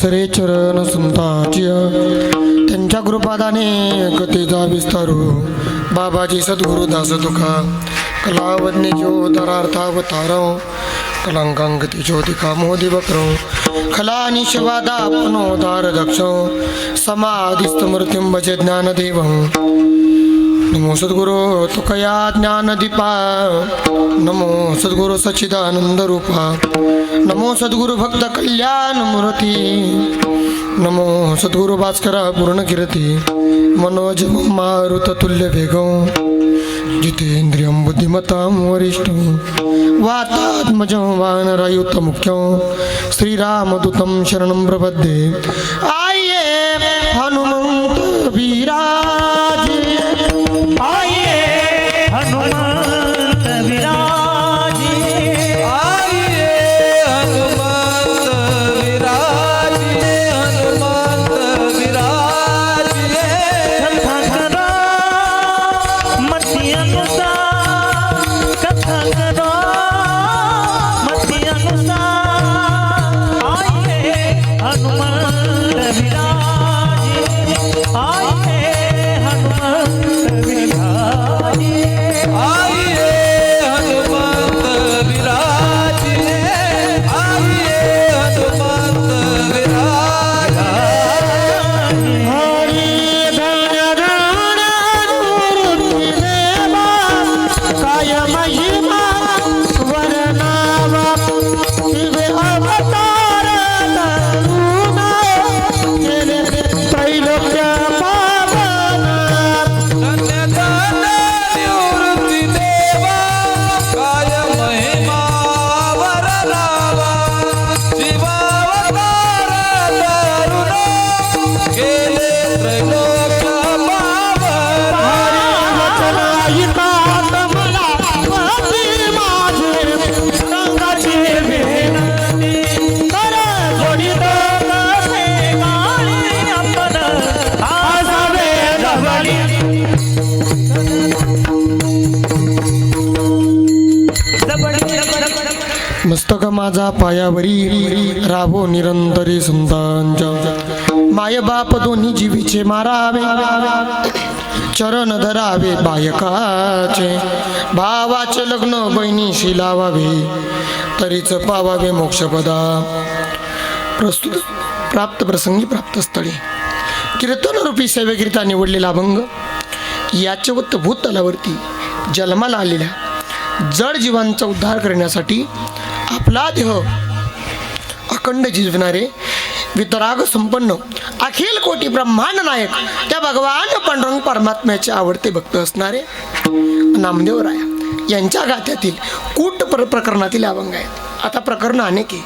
पसरे चरण संताची त्यांच्या कृपादाने कथेचा विस्तारू बाबाजी सद्गुरु दास तुका कलावज्ञ ज्योतरार्थावतारो कलांकांगती ज्योतिका मोदी बकरो खला निशवादा अपनोदार दक्ष समाधिस्तमृत्युं भजे ज्ञानदेवं नमो सद्गुरो तुकया ज्ञानदीपा नमो सद्गुरु सच्चिदानंद रूपा नमो सद्गुरु भक्त कल्याण मूर्ती नमो सद्गुरु भास्करा पूर्ण कीर्ती मनोज मारुत तुल्य वेगं जितेंद्रियं बुद्धिमतां वरिष्ठं वातात्मजं वानरायुत मुख्यं श्रीरामदूतं शरणं प्रपद्ये आइए हनुमंत विराजे आइए हनुमंत विराजे आइए हनुमंत विराजे हनुमंत विराजे कथा करो मति अनुसार कथा करो मति अनुसार आइए हनुमंत विराजे आइए हनुमंत विराजे आइए हनुमंत विराजे आइए हनुमंत विराजे हरी धन मूर्ति देवा काय महिमा वर्णावा दिव्य अवतार तरुणा केले त्रैलोक्य पावना धन्य धन्य निवृत्ती देवा काय महिमा वररावा शिवावतार तरुण गेले त्रैलोक्य पावन मस्तक माझा पायावरी राहो निरंतरी संतांच्या माय बाप दोन्ही जीवीचे मारावे चरण धरावे बायकाचे भावाचे लग्न बहिणीशी लावावे तरीच पावावे मोक्षपदा प्रस्तुत प्राप्त प्रसंगी प्राप्त स्थळी कीर्तन रूपी सेवेकरिता निवडलेला अभंग याचवत भूतलावरती जन्माला आलेल्या जड जीवांचा उद्धार करण्यासाठी आपला देह अखंड जिजविणारे वितराग संपन्न अखिल कोटी ब्रह्मांड नायक त्या भगवान पांडुरंग परमात्म्याचे आवडते भक्त असणारे नामदेव राया यांच्या गाथ्यातील कूट प्रकरणातील अभंग आहेत. आता प्रकरण अनेक आहे.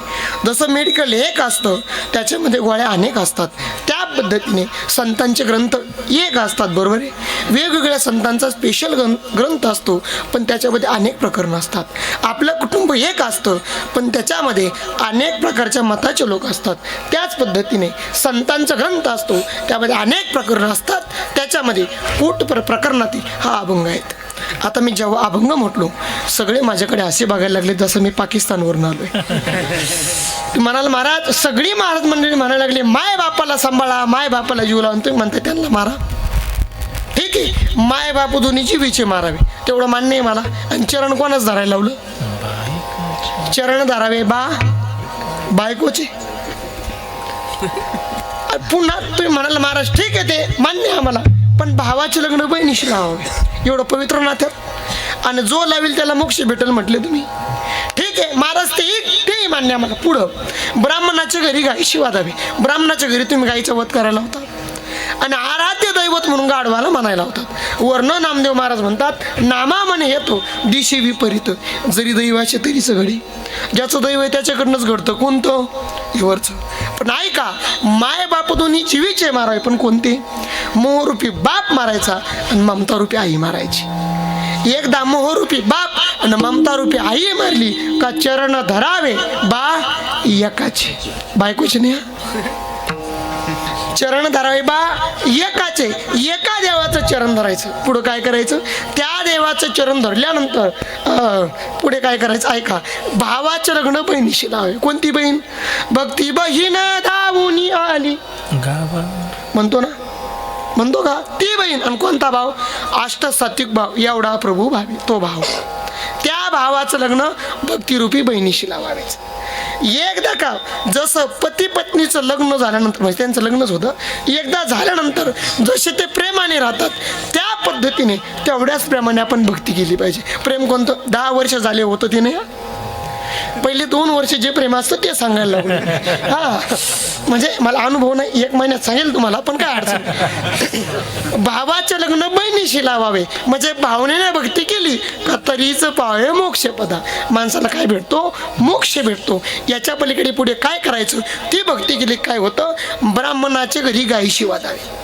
जसं मेडिकल एक असतं त्याच्यामध्ये गोळ्या अनेक असतात त्या पद्धतीने संतांचे ग्रंथ एक असतात. बरोबर आहे. वेगवेगळ्या संतांचा स्पेशल ग्रंथ असतो पण त्याच्यामध्ये अनेक प्रकरणं असतात. आपलं कुटुंब एक असतं पण त्याच्यामध्ये अनेक प्रकारच्या मताचे लोक असतात. त्याच पद्धतीने संतांचा ग्रंथ असतो त्यामध्ये अनेक प्रकरणं असतात. त्याच्यामध्ये कूट प्रकरणातील हा अभंग आहेत. आता मी जेव्हा अभंग म्हटलो सगळे माझ्याकडे असे बघायला लागले जसं मी पाकिस्तानवरून आलोय. म्हणाल महाराज सगळी महाराज मंडळी म्हणायला लागली माय बापाला सांभाळा माय बापाला जीव लावून तुम्ही म्हणता त्यांना मारा. ठीक आहे माय बाप दोन्ही जीवीचे मारावे तेवढं मान्य आहे मला. आणि चरण कोणाच धरायला लावलं? चरण धरावे बायकोचे. पुन्हा तुम्ही म्हणाल महाराज ठीक आहे ते मान्य आहे आम्हाला पण भावाचे लग्न बहिणीशी लावावे एवढं पवित्र नात्यात आणि जो लावेल त्याला मोक्ष भेटेल म्हटले तुम्ही. ठीक आहे महाराज ते मान्य आम्हाला. पुढं ब्राह्मणाच्या घरी गायीशी वाधावी. ब्राह्मणाच्या घरी तुम्ही गायीचा वध करायला होता आणि आराध्य दैवत म्हणून गाढवाला म्हणायला होतात. वर्ण नामदेव महाराज म्हणतात नामा म्हणे येतो दिशी विपरीत जरी दैवाचे तरीच घडी. ज्याचं दैव आहे त्याच्याकडनंच घडतं. कोणतं? वरचं. पण ऐका माय बाप दोन्ही जीवीचे मारावे पण कोणते? मोहरूपी बाप मारायचा आणि ममता रूपी आई मारायची. एकदा मोहरूपी बाप आणि ममता रूपी आई मारली का चरण धरावे एकाचे. बायकोचे नाही चरण धरावे एकाचे. एका देवाचं चरण धरायचं. पुढं काय करायचं? त्या देवाचं चरण धरल्यानंतर पुढे काय करायचं ऐका. भावाचं लग्न बहिणीशी लावावे. कोणती बहीण? भक्ती बहीण धाव गावूनी आली गावा म्हणतो ना, म्हणतो का? ती बहीण. आणि कोणता भाव? अष्टसात्विक भाव. एवढा प्रभू भावी तो भाव. त्या भावाचं लग्न भक्तिरूपी बहिणीशी लावायचं. एकदा का जसं पती पत्नीचं लग्न झाल्यानंतर, म्हणजे त्यांचं लग्नच होतं, एकदा झाल्यानंतर जसे ते प्रेमाने राहतात त्या पद्धतीने तेवढ्याच प्रेमाने आपण भक्ती केली पाहिजे. प्रेम कोणतं? 10 वर्ष झाले होतं ते नाही, पहिले 2 वर्ष जे प्रेम असतं ते सांगायला लागलं. हा, म्हणजे मला अनुभव नाही, 1 महिन्यात सांगेल तुम्हाला, पण काय अडचण नाही. भावाचे लग्न बहिणीशी लावावे, म्हणजे भावनेने भक्ती केली का तरीच पावे मोक्ष पदा. माणसाला काय भेटतो? मोक्ष भेटतो. याच्या पलीकडे पुढे काय करायचं? ती भक्ती केली काय होतं? ब्राह्मणाच्या घरी गायीशी वाजावी.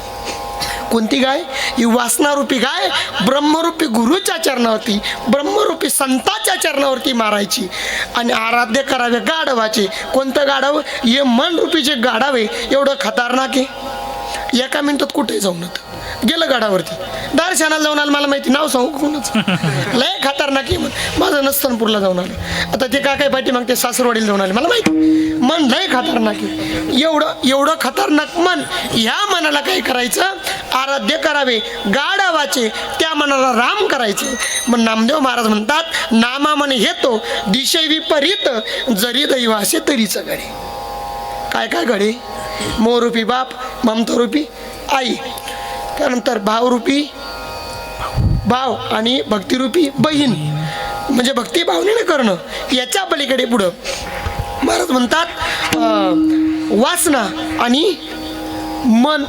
कोणती गाय? ही वासनारूपी गाय ब्रह्मरूपी गुरुच्या चरणावरती, ब्रह्मरूपी संताच्या चरणावरती मारायची आणि आराध्य करावे गाढवाचे. कोणतं गाढव? हे मनरूपी जे गाढव आहे एवढं खतरनाक आहे, एका मिनिटात कुठेही जाऊन गेलं गाडावरती. दर्शनाला जाऊन आलं, मला माहिती, नाव सांगू कोणाचं, लय खतरनाक आहे. माझं नस्तनपूरला जाऊन आलं, आता ते काय पाठी मग ते सासरवाडीला जाऊन आले, मला माहिती. मन लय खतरनाक आहे. एवढं खतरनाक मन, ह्या मनाला काय करायचं? आराध्य करावे गाढवाचे, त्या मनाला राम करायचे. मग नामदेव महाराज म्हणतात, नामा म्हणे हेतो दिशे विपरीत, जरी दैवासे तरीच घडे. काय काय घडे? मोरूपी बाप, ममतारूपी आई, त्यानंतर भावरूपी भाव आणि भक्तिरूपी बहीण, म्हणजे भक्ती भावनेने करणं. याच्या पलीकडे पुढं महाराज म्हणतात वासना आणि मन,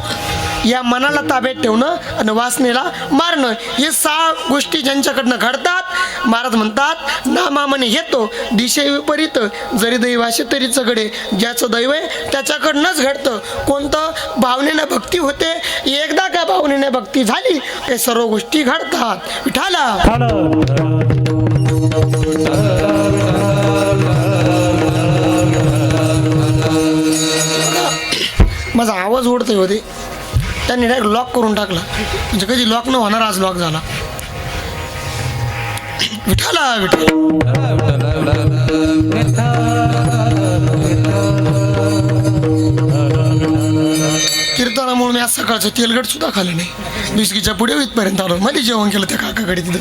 या मनाला ताब्यात ठेवणं आणि वासनेला मारणं, हे 6 गोष्टी ज्यांच्याकडनं घडतात महाराज म्हणतात, नामा म्हणे येतो दिशे विपरीत, जरी दैवाशे तरीच घडे. ज्याचं दैव आहे त्याच्याकडनंच घडतं. कोणतं? भावनेनं भक्ती होते. एकदा का भावनेने भक्ती झाली ते सर्व गोष्टी घडतात. विठाला माझा आवाज ओढतोय होते, त्यांनी डायरेक्ट लॉक करून टाकला, म्हणजे कधी लॉक न होणार, आज लॉक झाला. विठाला कीर्तनामुळे मी आज सकाळचं तेलगट सुद्धा खाल्लं नाही, बिस्कीच्या पुढे इथपर्यंत आलो, मध्ये जेवण केलं त्या काकाकडे तिथं,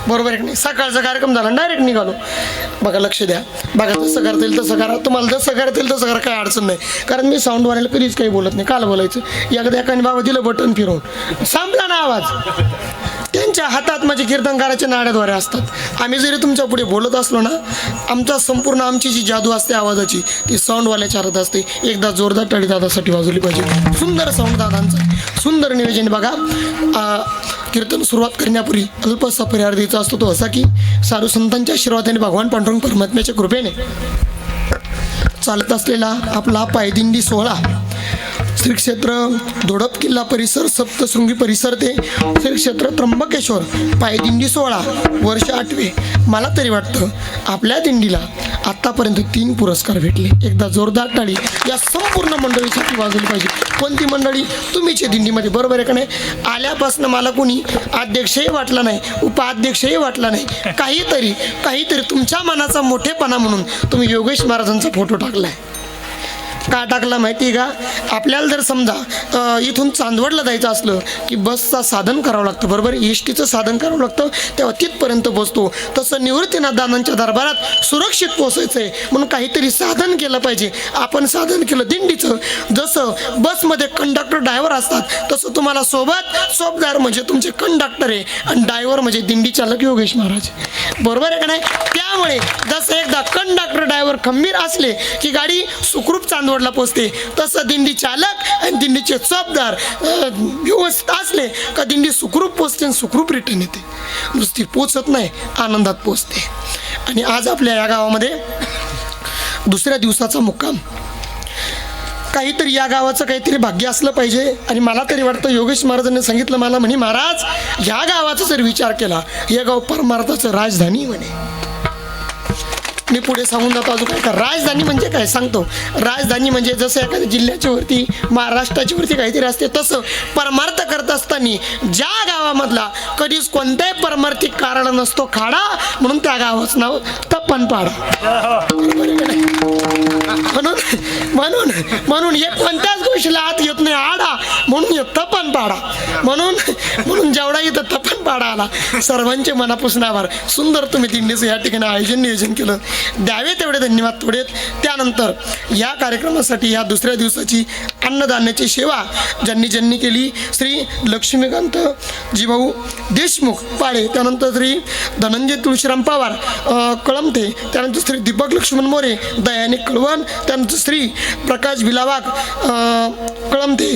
बरोबर आहे की नाही? सकाळचा कार्यक्रम झाला, डायरेक्ट निघालो. बघा, लक्ष द्या, बघा, जसं करता येईल तसं करा, तुम्हाला जसं करता येईल तसं करा, काय अडचण नाही. कारण मी साऊंड वाल्याला कधीच काही बोलत नाही. काल बोलायचं, एकदा एकाने बाबा दिलं बटन फिरवून, संपला ना आवाज. त्यांच्या हातात माझे कीर्तनकाराचे नाड्याद्वारे असतात. आम्ही जरी तुमच्या पुढे बोलत असलो ना, आमचा संपूर्ण आमची जी जादू असते आवाजाची, ती साऊंडवाल्याच्या हातात असते. एकदा जोरदार टाळी दादासाठी वाजवली पाहिजे. सुंदर साऊंड दादांचं, सुंदर नियोजन. बघा, कीर्तन सुरुवात करण्यापूर्वी अल्पसा परिहार द्यायचा असतो, तो असा की साधू संतांच्या आशीर्वादाने, भगवान पांडुरंग परमात्म्याच्या कृपेने चालत असलेला आपला पायदिंडी सोहळा श्री क्षेत्र धोडप किल्ला परिसर, सप्तशृंगी परिसर ते श्री क्षेत्र त्र्यंबकेश्वर पायदिंडी सोहळा, वर्ष 8वे. मला तरी वाटतं आपल्या दिंडीला आत्तापर्यंत 3 पुरस्कार भेटले. एकदा जोरदार टाळी या संपूर्ण मंडळीसाठी वाजवली पाहिजे. कोणती मंडळी? तुम्हीच्या दिंडीमध्ये, बरोबर आहे का नाही? आल्यापासून मला कोणी अध्यक्षही वाटला नाही, उपाध्यक्षही वाटला नाही. काहीतरी तुमच्या मनाचा मोठेपणा म्हणून तुम्ही योगेश महाराजांचा फोटो टाकलाय. का टाकला माहिती आहे का? आपल्याला जर समजा इथून चांदवडला जायचं असलं की बसचं साधन करावं लागतं, बरोबर, एसटीचं साधन करावं लागतं, तेव्हा तिथपर्यंत पोचतो. तसं निवृत्तीनाथ दादांच्या दरबारात सुरक्षित पोचायचं आहे म्हणून काहीतरी साधन केलं पाहिजे. आपण साधन केलं दिंडीचं. जसं बसमध्ये कंडक्टर ड्रायव्हर असतात तसं तुम्हाला सोबदार म्हणजे तुमचे कंडक्टर आहे आणि ड्रायव्हर म्हणजे दिंडी चालक योगेश महाराज, बरोबर आहे का नाही? त्यामुळे जसं एकदा कंडक्टर ड्रायव्हर खंबीर असले की गाडी सुखरूप चांदवडला पोचते, तसं दिंडी चालक आणि दिंडीचे चोपदार व्यवस्थित असले का दिंडी सुखरूप पोचते आणि सुखरूप रिटर्न येते. नुसती पोचत नाही, आनंदात पोचते. आणि आज आपल्या या गावामध्ये 2ऱ्या दिवसाचा मुक्काम. काहीतरी या गावाचं काहीतरी भाग्य असलं पाहिजे. आणि मला तरी वाटतं योगेश महाराजांनी सांगितलं मला, म्हणे महाराज ह्या गावाचा जर विचार केला, हे गाव परमार्थाचं राजधानी म्हणे. मी पुढे सांगून जातो अजून काय. राजधानी म्हणजे काय सांगतो. राजधानी म्हणजे जसं एखाद्या जिल्ह्याच्या वरती, महाराष्ट्राच्या वरती काहीतरी असते, तसं परमार्थ करत असताना ज्या गावामधला कधीच कोणत्याही परमार्थिक कारण नसतो खाडा, म्हणून त्या गावाचं नाव तप्पनपाडा. म्हणून म्हणून म्हणून हे कोणत्याच गोष्टीला हात येत नाही आडा, म्हणून हे तपन पाडा. म्हणून म्हणून जेवढा इथं तपन पाडा आला, सर्वांचे मनापासून आभार. सुंदर तुम्ही दिंडीचं या ठिकाणी नियोजन केलं, द्यावे तेवढे धन्यवाद थोडेत. त्यानंतर या कार्यक्रमासाठी या दुसऱ्या दिवसाची अन्नदानाची सेवा ज्यांनी केली, श्री लक्ष्मीकांत जीभाऊ देशमुख पाळे, त्यानंतर श्री धनंजय तुळशीराम पवार कळमते, त्यानंतर श्री दीपक लक्ष्मण मोरे दयाने कळवण, त्यानंतर श्री प्रकाश विलावाग कळमते,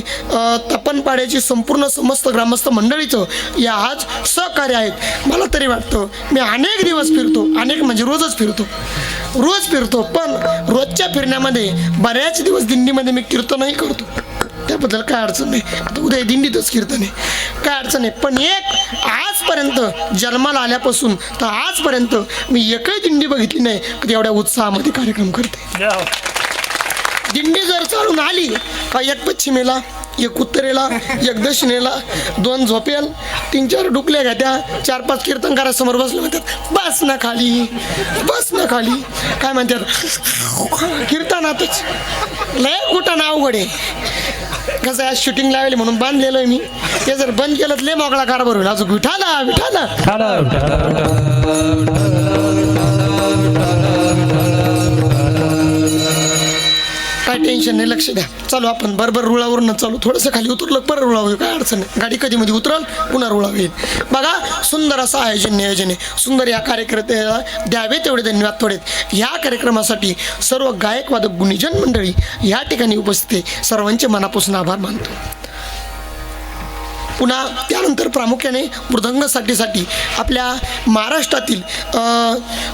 तपनपाड्याची संपूर्ण समस्त ग्रामस्थ मंडळीचं या आज सहकार्य आहेत. मला तरी वाटतं मी अनेक दिवस फिरतो, अनेक म्हणजे रोज फिरतो, पण रोजच्या फिरण्यामध्ये बऱ्याच दिवस दिंडीमध्ये मी कीर्तनही करतो, त्याबद्दल काय अडचण नाही. आता उद्या दिंडीतच कीर्तन आहे, काय अडचण नाही. पण एक आजपर्यंत जन्माला आल्यापासून तर आजपर्यंत मी एकही दिंडी बघितली नाही की एवढ्या उत्साहामध्ये कार्यक्रम करते. दिंडी जर चालून आली का एक पश्चिमेला, एक उत्तरेला, एक दक्षिणेला, 2 झोपेल, 3-4 डुकल्या घ्या, 4-5 कीर्तनकारासमोर बसले, म्हणतात बस ना खाली, काय म्हणतात कीर्तनातच लय कुठं नाव अवघड आहे. कसं आज शूटिंग लावली म्हणून बांधलेलं आहे मी, ते जर बंद केलं तर लय मोकळा कारभार होईल. अजून विठाला काय टेन्शन नाही, लक्ष द्या. चालू आपण बरोबर रुळावरून चालू, थोडंसं खाली उतरलं परत रुळा होईल, काय अडचण नाही. गाडी कधी मध्ये उतरल पुन्हा रुळा होईल. बघा सुंदर असं नियोजन आहे, सुंदर. या कार्यक्रमाला द्यावे तेवढे धन्यवाद थोडेत. ह्या कार्यक्रमासाठी सर्व गायक वादक गुणीजन मंडळी या ठिकाणी उपस्थित आहे, सर्वांचे मनापासून आभार मानतो. पुन्हा त्यानंतर प्रामुख्याने मृदंगसाठी आपल्या महाराष्ट्रातील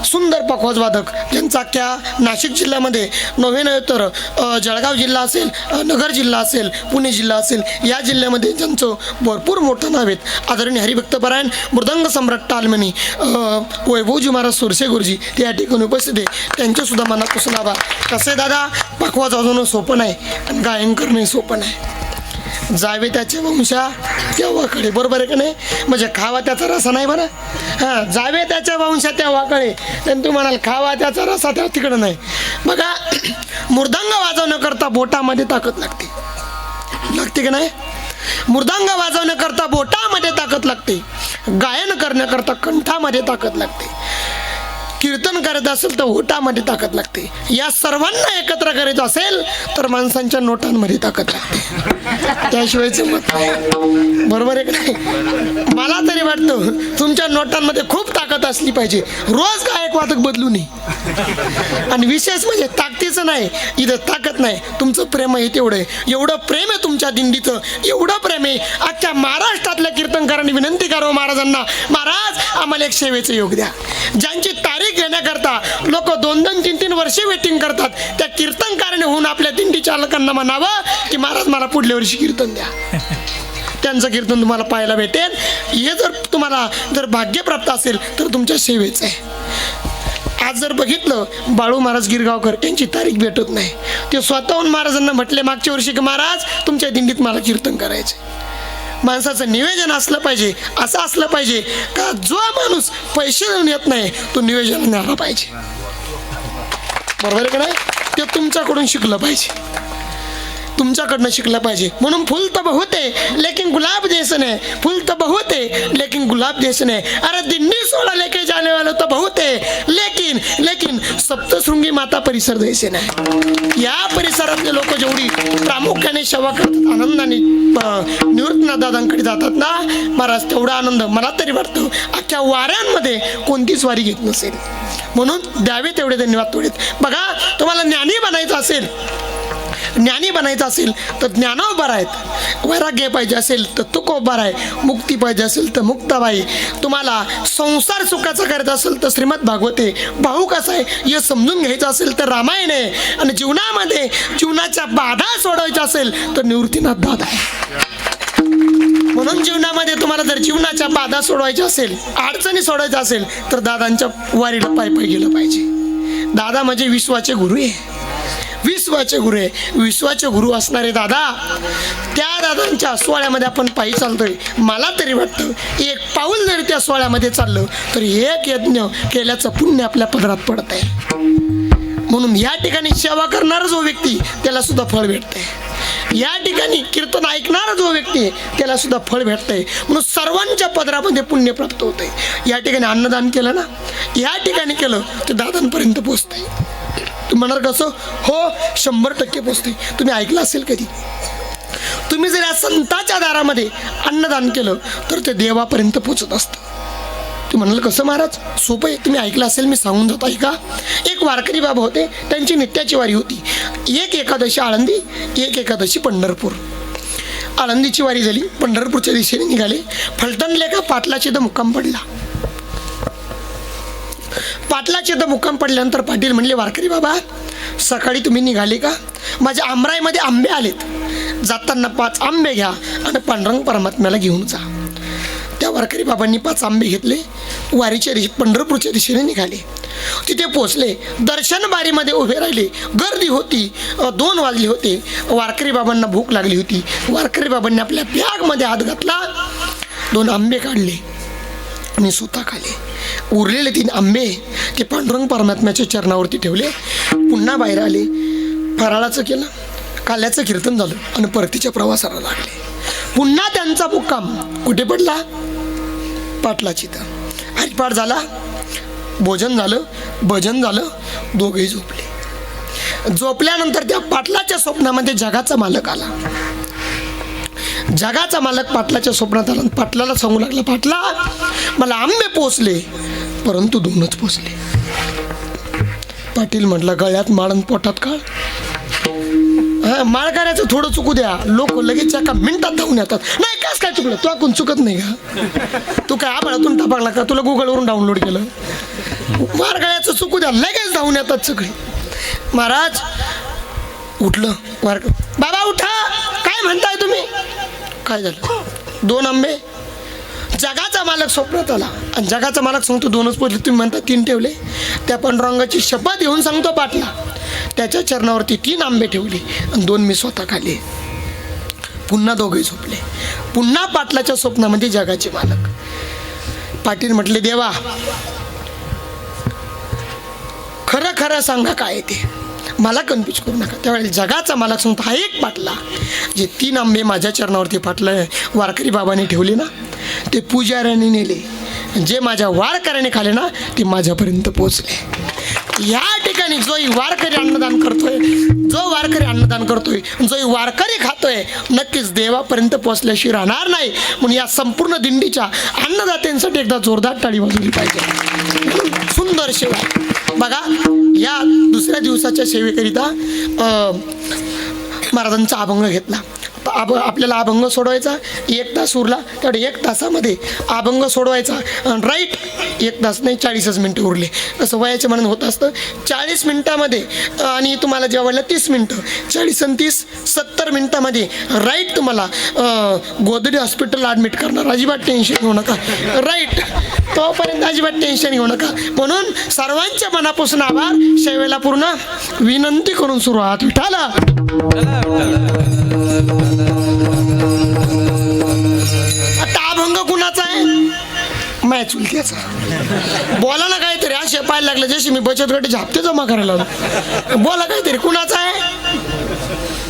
सुंदर पखवाज वादक ज्यांचा अख्ख्या नाशिक जिल्ह्यामध्ये नव्हे तर जळगाव जिल्हा असेल, नगर जिल्हा असेल, पुणे जिल्हा असेल, या जिल्ह्यामध्ये ज्यांचं भरपूर मोठं नाव आहेत, आदरणीय हरिभक्तपरायण मृदंग सम्राट तालमनी वैभवजी महाराज सोरसे गुरुजी ते या ठिकाणी उपस्थित आहे, त्यांच्यासुद्धा मनापासून आभार. कसे दादा, पखवाज वाजवणं सोपं नाही आणि गायन करणंही सोपं नाही. जावे त्याच्या वंशा तेव्हाकडे, बरोबर आहे का नाही? म्हणजे खावा त्याचा रसा नाही बरं, हां, जावे त्याच्या वंशा तेव्हाकडे, आणि तू म्हणाल खावा त्याचा रसा त्या तिकडं नाही. बघा मृदंग वाजवण्याकरता बोटामध्ये ताकद लागते की नाही? मृदंग वाजवण्याकरता बोटामध्ये ताकद लागते, गायन करण्याकरता कंठामध्ये ताकद लागते, कीर्तन करायचं असेल तर ओटामध्ये ताकद लागते, या सर्वांना एकत्र करायचं असेल तर माणसांच्या नोटांमध्ये ताकद लागते, त्याशिवायचं मत नाही. बरोबर आहे का नाही? मला तरी वाटतं तुमच्या नोटांमध्ये खूप ताकद असली पाहिजे, रोज गायक वादक बदलू नये. आणि विशेष म्हणजे ताकदीचं नाही, इथं ताकद नाही, तुमचं प्रेम आहे तेवढं आहे. एवढं प्रेम आहे तुमच्या दिंडीचं, एवढं प्रेम आहे. आजच्या महाराष्ट्रातल्या कीर्तनकारांनी विनंती करावं महाराजांना, महाराज आम्हाला एक सेवेचं योग द्या. ज्यांची तारीख घेण्याकरता लोक 2-2, 3-3 वर्षे वेटिंग करतात, त्या कीर्तनकाराने होऊन आपल्या दिंडी चालकांना म्हणावं की महाराज मला पुढल्या वर्षी कीर्तन द्या. त्यांचं कीर्तन तुम्हाला पाहायला भेटेल. हे जर तुम्हाला जर भाग्य प्राप्त असेल तर तुमच्या सेवेचं आहे. आज जर बघितलं बाळू महाराज गिरगावकर यांची तारीख भेटत नाही, ते स्वतःहून महाराजांना म्हटले मागच्या वर्षी की महाराज तुमच्या दिंडीत मला कीर्तन करायचं. माणसाचं नियोजन असलं पाहिजे, असं असलं पाहिजे का जो माणूस पैसे देऊन येत नाही तो नियोजन न्यायला पाहिजे. बरोबर आहे का नाही? ते तुमच्याकडून शिकलं पाहिजे, तुमच्याकडनं शिकलं पाहिजे. म्हणून फुल तर बहुत है लेकिन गुलाब जैसे नहीं, फुल तो बहुत है लेकिन गुलाब जैसे नहीं. अरे दिंडी सोडा लेके जाने वाले तो बहुत है लेकिन सप्तशृंगी माता परिसर जैसे नाही. या परिसरातले लोक जेवढी प्रामुख्याने सेवा करतात, आनंदाने निवृत्त दादांकडे जातात ना महाराज, तेवढा आनंद मला तरी वाटतं अख्ख्या वाऱ्यांमध्ये कोणतीच वारी घेत नसेल. म्हणून द्यावे तेवढे धन्यवाद थोडेत. बघा तुम्हाला ज्ञानी बनायचं असेल तर ज्ञानोबा आहेत, वैराग्य पाहिजे असेल तर तुकोबा आहे, मुक्ती पाहिजे असेल तर मुक्ताबाई, तुम्हाला संसार सुखाचा करायचा असेल तर श्रीमद भागवते, भाऊ कसा आहे हे समजून घ्यायचं असेल तर रामायण आहे, आणि जीवनामध्ये जीवनाच्या बाधा सोडवायच्या असेल तर निवृत्तीनाथ दादा आहे. म्हणून जीवनामध्ये तुम्हाला जर जीवनाच्या बाधा सोडवायच्या असेल, अडचणी सोडवायच्या असेल तर दादांच्या वारीला पाय गेलं पाहिजे. दादा म्हणजे विश्वाचे गुरु आहे, विश्वाचे गुरु असणारे दादा, त्या दादांच्या सोहळ्यामध्ये आपण पायी चालतोय. मला तरी वाटतं एक पाऊल जरी त्या सोहळ्यामध्ये चाललं तर एक यज्ञ केल्याचं पुण्य आपल्या पदरात पडत आहे. म्हणून या ठिकाणी सेवा करणारा जो व्यक्ती त्याला सुद्धा फळ भेटतंय. या ठिकाणी कीर्तन ऐकणारा जो व्यक्ती आहे त्याला सुद्धा फळ भेटतंय. म्हणून सर्वांच्या पदरामध्ये पुण्य प्राप्त होतंय. या ठिकाणी अन्नदान केलं ना, या ठिकाणी केलं तर दादांपर्यंत पोचतंय. तुम्ही म्हणाल कसं? हो, 100% पोचतंय. तुम्ही ऐकलं असेल कधी? तुम्ही जर या संतांच्या दारामध्ये अन्नदान केलं तर ते देवापर्यंत पोचत असतं. तुम्ही म्हणाल कसं महाराज? सोपं आहे. तुम्ही ऐकलं असेल, मी सांगून जातो ऐका. एक वारकरी बाबा होते, त्यांची नित्याची वारी होती. एक एकादशी आळंदी, एक एकादशी पंढरपूर. आळंदीची वारी झाली, पंढरपूरच्या दिशेने निघाले. फलटणले का पाटलाचे तर मुक्काम पडला. पाटलाचे तर मुक्काम पडल्यानंतर पाटील म्हणले, वारकरी बाबा सकाळी तुम्ही निघाले का? माझ्या आमराईमध्ये आंबे आलेत, जाताना 5 आंबे घ्या आणि पांडुरंग परमात्म्याला घेऊन जा. त्या वारकरी बाबांनी 5 आंबे घेतले, वारीच्या पंढरपूरच्या दिशेने निघाले. तिथे पोचले, दर्शन बारीमध्ये उभे राहिले. गर्दी होती, 2 वाजले होते. वारकरी बाबांना भूक लागली होती. वारकरी बाबांनी आपल्या बॅगमध्ये हात घातला, 2 आंबे काढले आणि स्वतः खाले. उरलेले 3 आंबे ते पांडुरंग परमात्म्याच्या चरणावरती ठेवले. पुन्हा बाहेर आले, फराळाचं केलं, काल्याचं कीर्तन झालं आणि परतीच्या प्रवासाला लागले. पुन्हा त्यांचा मुक्काम कुठे पडला? पाटलाची. तर हरिपाठ झाला, भोजन झालं, भजन झालं, दोघेही झोपले. झोपल्यानंतर त्या पाटलाच्या स्वप्नामध्ये जगाचा मालक आला. जगाचा मालक पाटलाच्या स्वप्नात आला. पाटलाला सांगू लागला, पाटला मला आंबे पोचले परंतु 2च पोचले. पाटील म्हटलं, गळ्यात माळ आणि पोटात काळ. माळ करायचं थोडं चुकू द्या, लोक लगेच एका मिनिटात धावून येतात. नाही कास काय चुकलं? तू ऐकून चुकत नाही का? तू काय आभाळातून टापाकला का? तुला गुगलवरून डाउनलोड केलं? माळ गळ्याचं चुकू द्या, लगेच धावून येतात सगळे. महाराज उठलं. बाबा उठा, काय म्हणताय तुम्ही? काय झालं? 2 आंबे. जगाचा मालक स्वप्नात आला आणि जगाचा मालक सांगतो 2च पोचले. तुम्ही म्हणता 3 ठेवले. त्या पांडुरंगाची शपथ घेऊन सांगतो पाटला, त्याच्या चरणावरती 3 आंबे ठेवले आणि 2 मी स्वतः खाल्ले. पुन्हा दोघे झोपले. पुन्हा पाटलाच्या स्वप्नामध्ये जगाचे मालक. पाटील म्हटले, देवा खरं खरं सांगा काय ते, मला कन्फ्यूज करू नका. त्यावेळेस जगाचा मालक सांगतो, ऐक पाटला, जे 3 आंबे माझ्या चरणावरती पाटलं वारकरी बाबाने ठेवले ना, ते पुजाऱ्याने नेले. जे माझ्या वारकऱ्याने खाले ना, ते माझ्यापर्यंत पोचले. या ठिकाणी जो वारकरी अन्नदान करतोय, जो वारकरी अन्नदान करतोय, जो वारकरी खातोय, नक्कीच देवापर्यंत पोचल्याशी राहणार नाही. म्हणून या संपूर्ण दिंडीच्या अन्नदात्यांसाठी एकदा जोरदार टाळी वाजवली पाहिजे. सुंदर सेवा बघा. या दुसऱ्या दिवसाच्या सेवेकरिता महाराजांचा अभंग घेतला. आपल्याला अभंग सोडवायचा 1 तास उरला, तेवढे 1 तासामध्ये अभंग सोडवायचा. राईट 1 तास नाही, 40च मिनटं उरले. असं वयाच्या मनानं होत असतं. 40 मिनटामध्ये आणि तुम्हाला जेवायला 30 मिनटं, 40 आणि 30 70 मिनटामध्ये राईट तुम्हाला गोदडी हॉस्पिटलला ॲडमिट करणार. अजिबात टेन्शन घेऊ नका. राईट तोपर्यंत अजिबात टेन्शन घेऊ नका. म्हणून सर्वांच्या मनापासून आभार. सेवेला पूर्ण विनंती करून सुरुवात. विठाला आता अभंग कुणाचा आहे? माय चुलत्याचा. बोला ना काहीतरी. असे पाहायला लागले जसे मी बचत गटाचे हप्ते जमा करायला लागलो. बोला काहीतरी. कुणाचा आहे?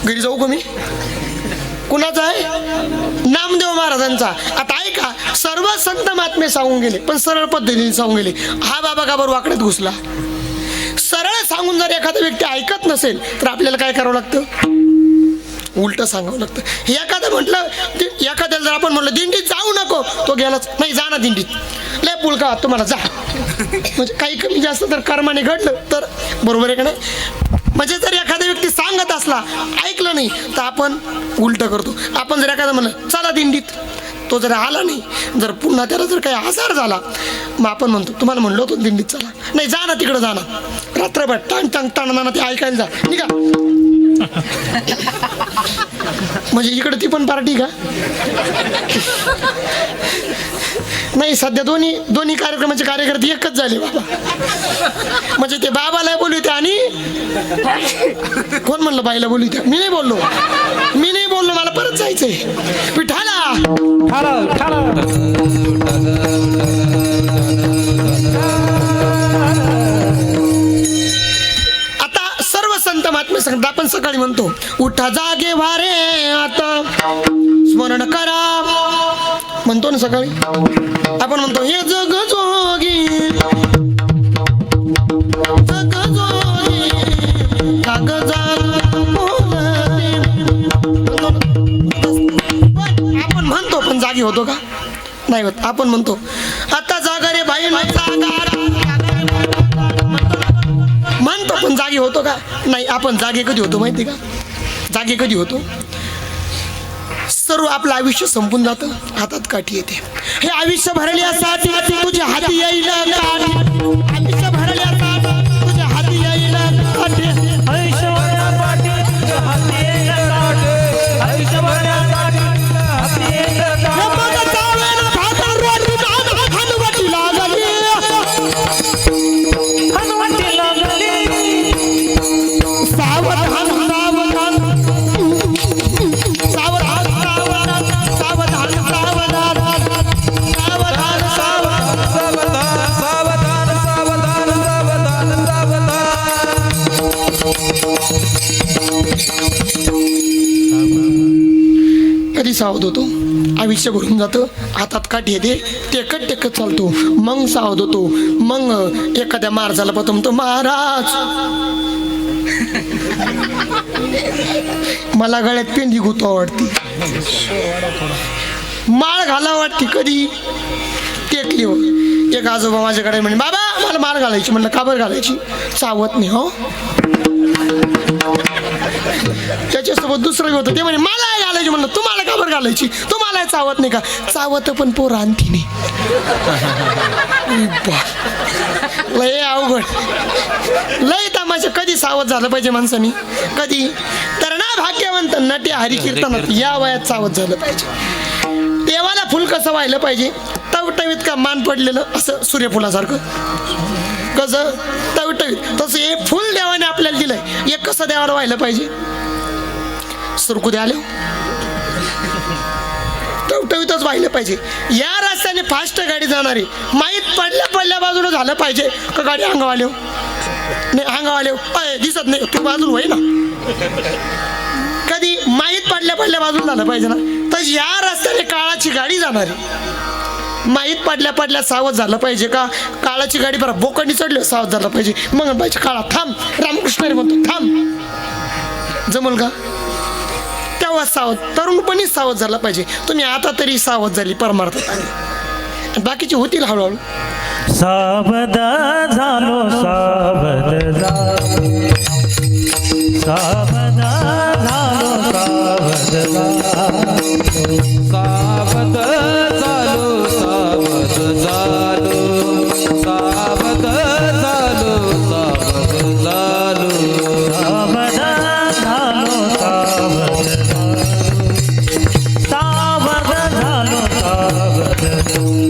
घरी जाऊ का मी? कुणाचा आहे? नामदेव महाराजांचा. आता ऐका, सर्व संत महात्मे सांगून गेले, पण सरळ पद्धतीने सांगून गेले. हा बाबा का बरं वाकड्यात घुसला? सरळ सांगून जर एखादा व्यक्ती ऐकत नसेल तर आपल्याला काय करावं लागतं? उलट सांगावं लागतं. एखादं म्हटलं, एखाद्याला जर आपण म्हटलं दिंडीत जाऊ नको, तो गेलाच नाही. जा ना दिंडीत, लय पुलका तुम्हाला जा. म्हणजे काही कमी जास्त तर कर्माने घडलं तर बरोबर आहे का नाही? म्हणजे जर एखादा व्यक्ती सांगत असला, ऐकलं नाही, तर आपण उलट करतो. आपण जर एखादा म्हणलं चला दिंडीत, तो जर आला नाही, जर पुन्हा त्याला जर काही आजार झाला, मग आपण म्हणतो तुम्हाला म्हणलो होतो दिंडीत चला, नाही जा ना तिकडं, जा ना, रात्रभर टांग टांग टाणना ते ऐकायला जा, निघा. म्हणजे इकडे ती पण पार्टी का? नाही, सध्या दोन्ही कार्यक्रमाचे कार्यकर्ते एकच झाले बाबा. म्हणजे ते बाबाला बोलवते आणि कोण म्हणलं बाईला बोलवते? मी नाही बोललो, मला परत जायचंय. विठाला सांगतो आपण सकाळी म्हणतो उठा जागे वारे आता स्मरण करा म्हणतो ना सकाळी आपण म्हणतो हे जग जोगी जग जोगी जाग जाग बोलते. आपण म्हणतो पण जागी होतो का नाही होत. आपण म्हणतो आता जागा रे बाई म्हणतो पण जागी होतो का नाही. आपण जागे कधी होतो माहिती का जागे कधी होतो सर्व आपलं आयुष्य संपून जातं हातात काठी येते. हे आयुष्य भरल्यासाठी तुझ्या हाती येईल काठी आयुष्य भरल्यासाठी तुझ्या हाती येईल काठी ऐश्वर्यासाठी हाती येईल काठी, ऐश्वर्यासाठी हाती येईल काठी. हे बघ चावेला भाकर रोटी भानवटी लागली हनुवटी लागली सावधान सावधान सावधान सावधान सावधान सावधान सावधान सावधान सावधान सावधान सावधान सावधान कधी सावध होतो आयुष्य भरून जातं हातात काठी येते टेकत टेकत चालतो मग सावध होतो मग एखाद्या महाराजाला पतो म्हणतो महाराज मला गळ्यात पेंडी गुतो आवडती माळ घाला वाटते कधी टेकली हो. एक आजोबा माझ्याकडे म्हणे बाबा मला माळ घालायची म्हणलं का बरं घालायची चावत नाही हो. त्याच्यासोबत दुसरं होतं ते म्हणे मला घालायची म्हणलं तुम्हाला का बरं घालायची तुम्हाला चावत नाही का चावत पण पोरं आणती नाही. लय अवघड लय तमाशा. कधी सावध झालं पाहिजे माणसानी कधी तर ना भाग्यवंत नटे हरिकीर्तनात या वयात सावध झालं पाहिजे. देवाला फुल कसं व्हायला पाहिजे टवटवीत का मान पडलेलं असं सूर्यफुलासारखं कसं टवटवीत तसं हे फुल देवाने आपल्याला दिलंय. हे कसं देवाला व्हायला पाहिजे सुरकू द्याले टवटवीतच व्हायला पाहिजे. या रस्त्याने फास्ट गाडी जाणारी माहीत पडल्या बाजूला झालं पाहिजे का गाडी अंगावाले नाही अंगावाले दिसत नाही तू बाजूला होई ना कधी माहीत पडल्या बाजूला झालं पाहिजे ना. तर या रस्त्याने काळाची गाडी जाणारी माहीत पडल्या सावध झालं पाहिजे का काळाची गाडी बरं बोकंडी चढली सावध झालं पाहिजे मग पाहिजे काळा थांब रामकृष्ण म्हणतो थांब जमल का तेव्हा सावध तरुणपणी सावध झाला पाहिजे. तुम्ही आता तरी सावध झाली परमार्थात आली बाकीचे होतील हळूहळू. सावध झालो सावध झालो सावध झालो सावध झालो सावध झालो सावध झालो सावध झालो सावध झालो सावध झालो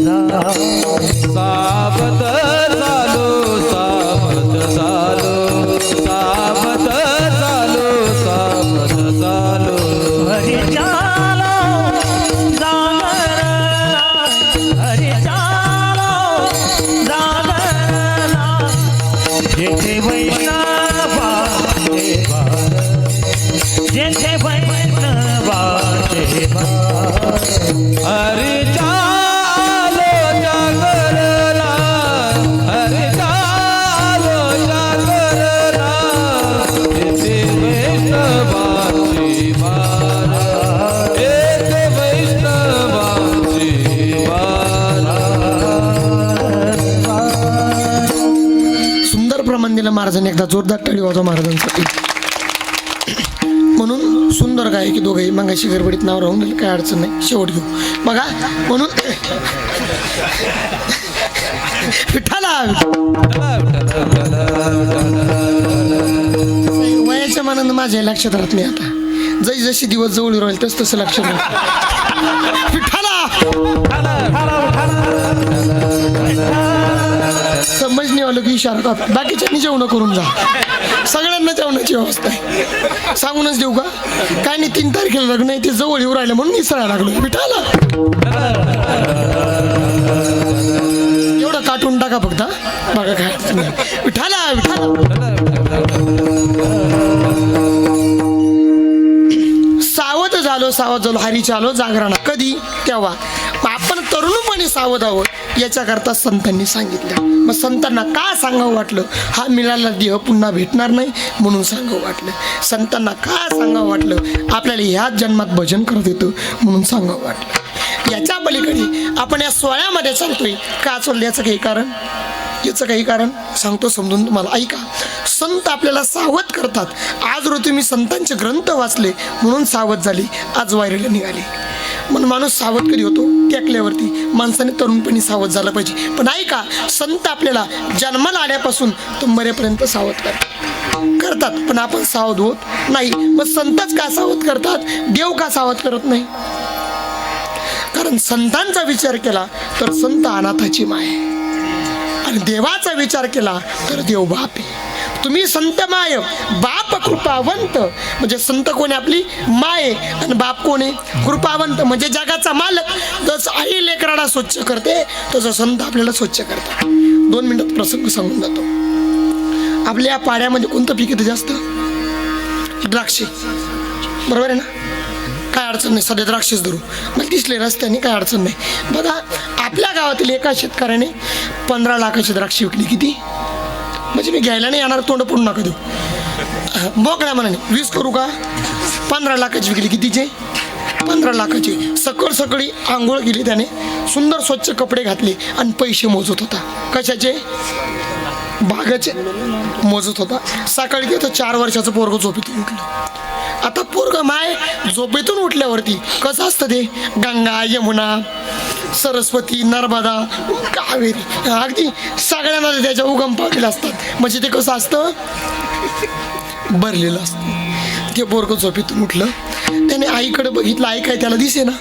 सावध झालो सावध झालो सावध झालो सावध झालो सावध झालो हरी चालो जागरण हरी चालो जागरण जेथे वैष्णवाचे वार जेथे वैष्णवाचे वार हरी चालो जागरणा हरी चालो जागरणा येथे वैष्णवाची वार येथे वैष्णवाची वार. सुंदर प्रमाण दिलं महाराजांनी एकदा जोरदार टाळी वाजवा महाराजांसाठी. म्हणून सुंदर गाय की दोघे मगाशी गडबडीत नाव राहून गेलं काय अडचण नाही शेवट घेऊ बघा म्हणून विठ्ठला वयाच्या मानानं माझ्या लक्षात राहत नाही आता जशी जशी दिवस जवळ राहील तस तसं लक्षात राहत विठ्ठला समज नाही आलं की इशारा करतात बाकीच्यांनी जेवण करून जा सगळ्यांना जेवणाची व्यवस्था आहे सांगूनच देऊ का काय नाही 3 तारखेला लग्न आहे ते जवळ येऊ राहिलं म्हणून इसरायला लागलो विठाला एवढं काटून टाका फक्त बघा काय विठाला विठाला सावध झालो हरीच्या आलो जागरणा कधी तेव्हा. मग आपण तरुणपणे सावध आहोत याच्याकरता संतांनी सांगितलं. मग संतांना का सांगावं वाटलं? हा मिळाला देह पुन्हा भेटणार नाही म्हणून सांगावं वाटलं. संतांना का सांगावं वाटलं? आपल्याला ह्याच जन्मात भजन करत येतं म्हणून सांगावं वाटलं. याच्या पलीकडे आपण या सोहळ्यामध्ये चालतोय का चाललं याचं काही कारण? याचं काही कारण सांगतो समजून तुम्हाला. ऐका, संत आपल्याला सावध करतात. आज रोज तुम्ही संतांचे ग्रंथ वाचले म्हणून सावध झाली, आज वारीला निघाली. म्हणून माणूस सावध कधी होतो? टेकल्यावरती. माणसाने तरुणपणी सावध झालं पाहिजे. पण ऐका, संत आपल्याला जन्माला आल्यापासून तर मरेपर्यंत सावध करतात, पण आपण सावध होत नाही. मग संतच का सावध करतात? देव का सावध करत नाही? कारण संतांचा विचार केला तर संत अनाथाची माय आहे, आणि देवाचा विचार केला तर देव बाप आहे. तुम्ही संत माय, बाप कृपावंत. म्हणजे संत कोण आहे? आपली माय. आणि बाप कोण आहे? कृपावंत. म्हणजे जगाचा मालक. जसं आई लेकराला स्वच्छ करते तसं संत आपल्याला स्वच्छ करतात. 2 मिनिटात प्रसंग सांगून जातो. आपल्या या पाड्यामध्ये कोणतं पीक येतं जास्त? द्राक्षे. बरोबर आहे ना? काय अडचण नाही, सध्या द्राक्षेच धरू. मला दिसले रस्त्याने, काय अडचण नाही. बघा, आपल्या गावातील एका शेतकऱ्याने 15 लाखाची द्राक्ष विकली. किती? म्हणजे मी घ्यायला नाही येणार, तोंड पुढं नका देऊ. मोकळ्या मनाने 20 करू का? 15 लाखाची विकली. कितीचे? 15 लाखाची. सकाळी आंघोळ केली त्याने, सुंदर स्वच्छ कपडे घातले आणि पैसे मोजत होता. कशाचे? बागाचे मोजत होता. सकाळी तिथं 4 वर्षाचं पोरगं झोपेतून उठलं. आता पोरग माय झोपेतून उठल्यावरती कसं असतं ते? गंगा, यमुना, सरस्वती, नर्मदा, कावेरी, अगदी सगळ्यांना त्याच्या उगम पावलेलं असतात. म्हणजे ते कसं असतं? भरलेलं असतं. ते पोरग झोपेतून उठलं, त्याने आईकडे बघितलं. आई काय त्याला दिसे ना.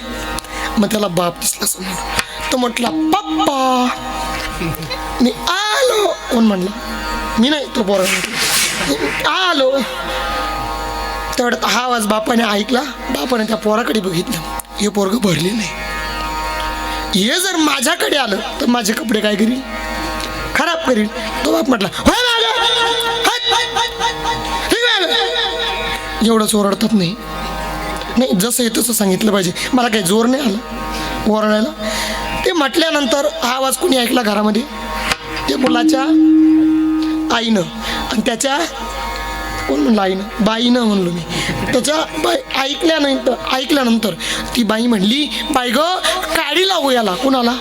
मग त्याला बाप दिसला समोर. तो म्हटला, पप्पा मी आलो. कोण म्हणला? मी नाही, तो पोरगा आलो. तेवढ्यात हा आवाज बापाने ऐकला. बापाने त्या पोराकडे बघितलं. हे पोरग भरले नाही. हे जर माझ्याकडे आलं तर माझे कपडे काय करील? खराब करील. तो बाप म्हटला, एवढंच ओरडतात. नाही, जसं आहे तसं सांगितलं पाहिजे. मला काही जोर नाही आला ओरडायला. ते म्हटल्यानंतर हा आवाज कोणी ऐकला घरामध्ये? ते मुलाच्या आईनं. आणि त्याच्या कोण म्हणलं? आईनं, बाईनं म्हणलो मी. त्याच्या ऐकल्यानंतर ती बाई म्हणली, बाई ग, काडी लावू याला. कुणाला?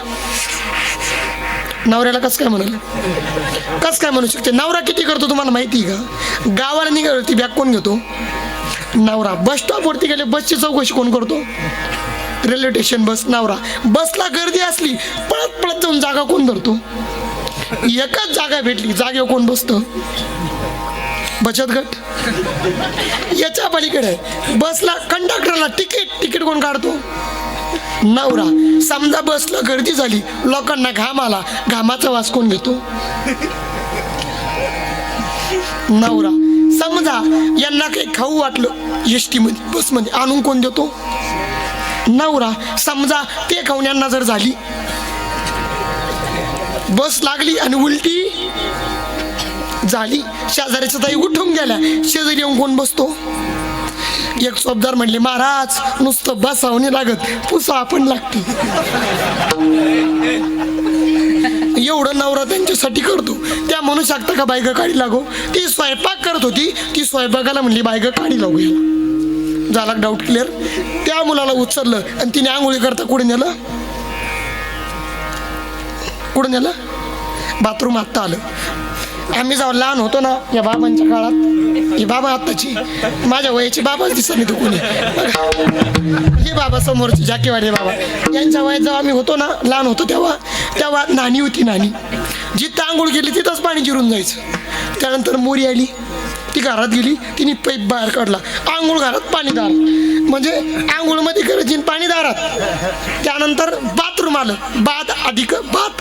नवऱ्याला. कसं काय म्हणाल? कसं काय म्हणू शकते? नवरा किती करतो तुम्हाला माहिती का? गावाला निघाल ती बॅग कोण घेतो? नवरा. बस स्टॉपवरती गेले, बसची चौकशी कोण करतो? रेल्वे स्टेशन बस, नवरा. बसला गर्दी असली, पळत पळत जाऊन जागा कोण धरतो? एकच जागा भेटली, जागेवर कोण बसतं? बचत गट. याच्या पलीकडे बसला कंडक्टरला तिकीट कोण काढतो? नवरा. समजा बसला गर्दी झाली, लोकांना घाम आला, घामाचा वास कोण घेतो? नवरा. समजा यांना काही खाऊ वाटलं एसटी मध्ये, बसमध्ये, आणून कोण देतो? नवरा. समजा ते खाऊन यांना जर झाली, बस लागली आणि उलटी झाली, शेजाऱ्याच्या ताई उठून गेल्या, शेजारी येऊन कोण बसतो? एक चोपदार म्हणले, महाराज नुसतं बसावं नाही लागत, पुसा आपण लागते. एवढं नवरा त्यांच्यासाठी करतो. त्या म्हणू शकता का बायग काढी लागो? ती स्वयंपाक करत होती, ती स्वयंपाकाला म्हणली बायग काढी लागू. झाला डाऊट क्लिअर. त्या मुलाला उचललं आणि तिने आंघोळी करता कुठे नेलं? कुठे नेलं? बाथरूम. आत्ता आलं. आम्ही जेव्हा लहान होतो ना, या बाबांच्या काळात, ही बाबा आत्ताची, माझ्या वयाची बाबाच दिसत नाही तो कोणी. हे बाबा समोरचे जाकेवाले बाबा, यांच्या वयात जेव्हा आम्ही होतो ना, लहान होतो, तेव्हा नानी होती. नानी जिथं आंघोळ गेली तिथंच पाणी जिरून जायचं. त्यानंतर मोरी आली, ती घरात गेली, तिने पाईप बाहेर काढला, आंघोळ घरात, पाणी दारात. म्हणजे आंघोळमध्ये करायची पाणी दारात. त्यानंतर बाथरूम आलं. बाथ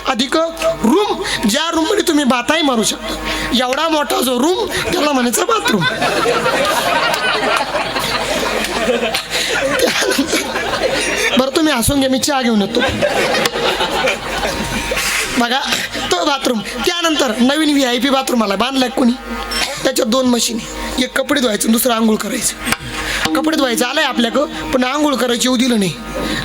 अधिक रूम. ज्या रूम मध्ये तुम्ही बाथही मारू शकता, एवढा मोठा जो रूम, त्याला म्हणायचं बाथरूम. बरं तुम्ही हसून घ्या, मी चहा घेऊन येतो. बघा तो बाथरूम. त्यानंतर नवीन VIP बाथरूम आला, बांधलाय कोणी? त्याच्यात 2 मशीन, एक कपडे धुवायचं, दुसरं आंघोळ करायचं. कपडे धुवायचं आलाय आपल्याकडं, पण आंघोळ करायची येऊ दिलं नाही.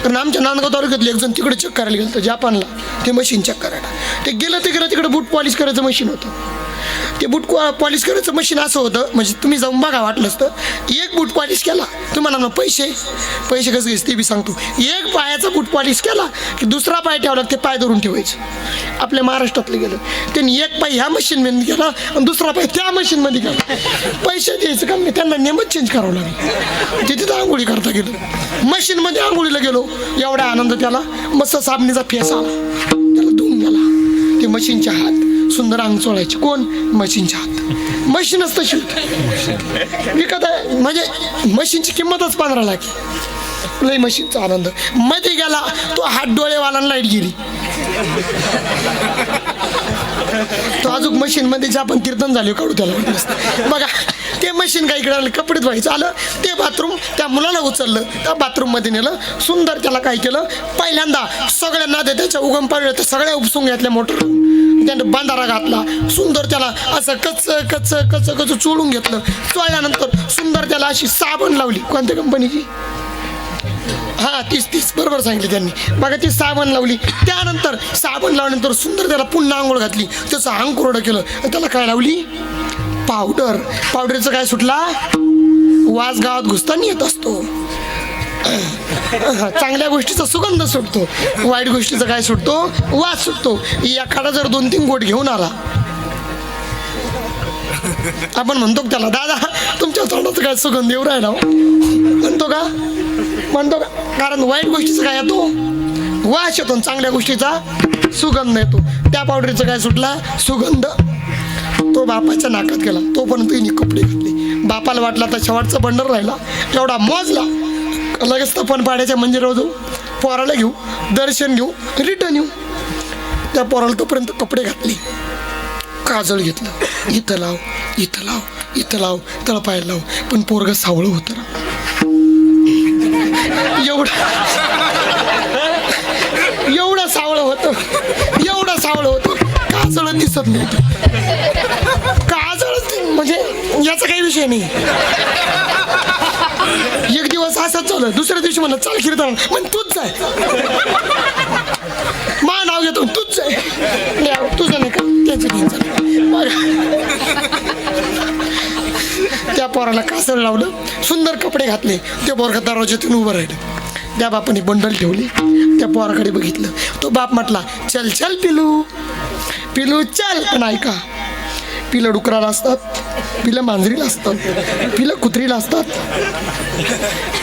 कारण आमच्या नांदगाव तालुक्यातले एक जण तिकडे चेक करायला गेलं होतं जपानला, ते मशीन चेक करायला. ते गेलं तिकडे बूट पॉलिश करायचं मशीन होतं. ते बूट पॉलिश करायचं मशीन असं होतं, म्हणजे तुम्ही जाऊन बघा वाटलं असतं. एक बूट पॉलिश केला, तुम्हाला ना पैसे कसं घ्यायचे ते बी सांगतो. एक पायाचा बूट पॉलिश केला की दुसरा पाय ठेवला ते पाय धरून ठेवायचं. आपल्या महाराष्ट्रातलं गेलं त्यांनी एक पाय ह्या मशीनमध्ये गेला आणि दुसरा पाय त्या मशीनमध्ये गेला. पैसे द्यायचं काम नाही, त्यांना नेमच चेंज करावं लागलं. तिथे आंघोळी करता गेलं, मशीनमध्ये आंघोळीला गेलो. एवढा आनंद त्याला, मस्त साबणीचा फेस आला, त्याला धुवून गेला. ते मशीनच्या हात सुंदर अंग चोळायचे. कोण? मशीनच्या हात. मशीनच तशी विकत आहे, म्हणजे मशीनची किंमतच 15 लाख. लई मशीनचा आनंद. मध्ये गेला तो हात डोळेवाला लाईट गेली. तो अजून मशीन मध्ये जे आपण कीर्तन झाले काढू त्याला बघा. ते मशीन काय इकडे आलं, कपडे धुवायचं आलं. ते बाथरूम त्या मुलाला उचललं, त्या बाथरूम मध्ये नेलं. सुंदर त्याला काय केलं, पहिल्यांदा सगळ्यांना त्याच्या उगम पाडलं तर सगळ्या उपसून घेतल्या मोटर. त्यानं बांधारा घातला. सुंदर त्याला असं कच चोळून घेतलं. चोळल्यानंतर सुंदर त्याला अशी साबण लावली. कोणत्या कंपनीची? हा 30 बरोबर सांगितलं त्यांनी. बघा ती साबण लावली. त्यानंतर साबण लावल्यानंतर सुंदर त्याला पुन्हा आंघोळ घातली. त्याचं अंग कोरडं केलं. त्याला काय लावली? पावडर. पावडरचं काय सुटला? वास गावात घुसताना येत असतो. चांगल्या गोष्टीचा सुगंध सुटतो, वाईट गोष्टीचा काय सुटतो? वास सुटतो. एखादा जर 2-3 गोट घेऊन आला, आपण म्हणतो त्याला दादा तुमच्या तोंडाचा काय सुगंध येऊ राहिला, म्हणतो का? कारण वाईट गोष्टीचा काय येतो? वास येतो. चांगल्या गोष्टीचा सुगंध येतो. त्या पावडरीचा काय सुटला? सुगंध. तो बापाच्या नाकात गेला. तोपर्यंत तिने कपडे घातले. बापाला वाटला तर शेवटचा बंडर राहिला. एवढा मोजला, लगेच तपन पाड्याच्या मंदिरावर जाऊ, पोराला घेऊ, दर्शन घेऊ, रिटर्न येऊ. त्या पोराला तोपर्यंत कपडे घातले, काजळ घेतलं. इथं लाव, इथं लाव, इथं लाव, तळपायला लाव. पण पोरग सावळं होतं. एवढं सावळं होतं, काजळ दिसत नव्हतं. काजळ म्हणजे याचा काही विषय नाही. एक दिवस असंच चालू, दुसऱ्या दिवशी म्हणलं चाल कीर्तन, मग तूच जाय, मा नाव घेतो, तूच जाय. तुझं नाही का? त्याचं त्या पोराला कासळ लावलं, सुंदर कपडे घातले. त्या पोरगा दरवाज्यातून उभं राहिलं. त्या बापाने बंडल ठेवली. त्या पोराकडे बघितलं. तो बाप म्हटला चल चल पिलू, पिलू चल. पण ऐका, पिलं डुकराला असतात, पिलं मांजरीला असतात, पिलं कुत्रीला असतात,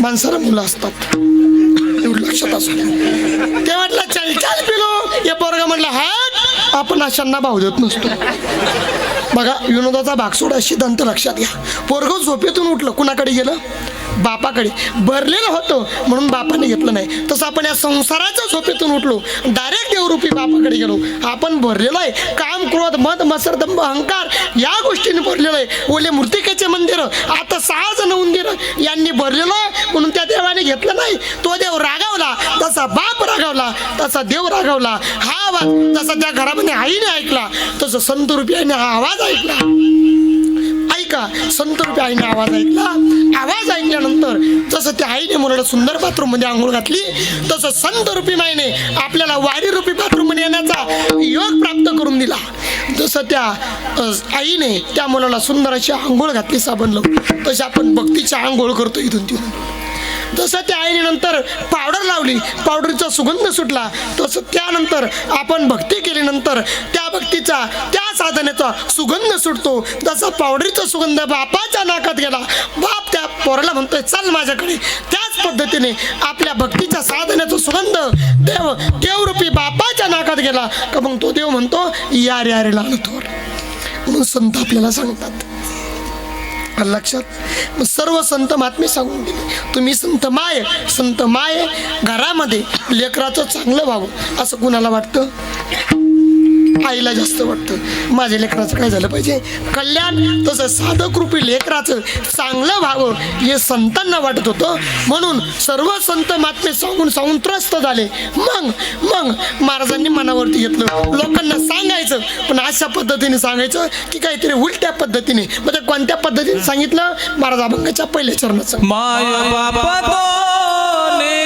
माणसाला मुलं असतात. एवढं लक्षात असू द्या. ते म्हटलं चल चल पिलू. या पोरगा म्हटलं हा, आपण अशांना भाव देत नसतो. बघा विनोदाचा भाग सोडा, सिद्धांत लक्षात घ्या. पोरगं झोपेतून उठलं, कुणाकडे गेलं? बापाकडे. भरलेलं होतं म्हणून बापाने घेतलं नाही. तसं आपण या संसाराच्या झोपेतून उठलो, डायरेक्ट देवरूपी बापाकडे गेलो. आपण भरलेलो आहे काम, क्रोध, मद, मत्सर, दंभ, अहंकार या गोष्टीने भरलेलं आहे. ओले मूर्तिकेचे मंदिर, आता 6 जण उंदीर यांनी भरलेलं आहे. म्हणून त्या देवाने घेतलं नाही. तो देव रागावला, तसा बाप रागावला, तसा देव रागावला. हा आवाज जसा त्या घरामध्ये आईने ऐकला, तसं संत रूपी आईने हा आवाज ऐकला. ऐका, संत रूपी आईने आवाज ऐकला. आवाज ऐकल्यानंतर जसं त्या आईने मुलाला सुंदर बाथरूम मध्ये आंघोळ घातली, तसं संत रूपी माईने आपल्याला वारी रूपी बाथरूम मध्ये येण्याचा योग प्राप्त करून दिला. जसं त्या आईने त्या मुलाला सुंदर अशी आंघोळ घातली साबण लावून, तशी आपण भक्तीची आंघोळ करतो इथून तिथून. जसं त्या आईने नंतर पावडर लावली, पावडरचा सुगंध सुटला, तसं त्यानंतर आपण भक्ती केल्यानंतर त्या भक्तीचा, त्या साधनेचा सुगंध सुटतो. जसा पावडरीचा सुगंध बापाच्या नाकात गेला, बाप त्या पोराला म्हणतोय चल माझ्याकडे. त्याच पद्धतीने आपल्या भक्तीच्या साधनेचा सुगंध देवरूपी बापाच्या नाकात गेला का मग तो देव म्हणतो या रे अरे लहान थोर. म्हणून संत आपल्याला सांगतात, लक्षात. मग सर्व संत महात्मे सांगून गेले, तुम्ही संत माय घरामध्ये लेकराचं चांगलं व्हावं असं कुणाला वाटतं? आईला जास्त वाटतं माझ्या लेकराचं काय झालं पाहिजे कल्याण, तसं साधक रूपी लेकराचं चांगलं व्हावं हे संतांना वाटत होतं. म्हणून सर्व संत महात्मे सांगून सांगून त्रस्त झाले. मग महाराजांनी मनावरती घेतलं, लोकांना सांगायचं, पण अशा पद्धतीने सांगायचं की काहीतरी उलट्या पद्धतीने. मग ते कोणत्या पद्धतीने सांगितलं? महाराज अभंगाच्या पहिल्या चरणाचं. माय बाप दोने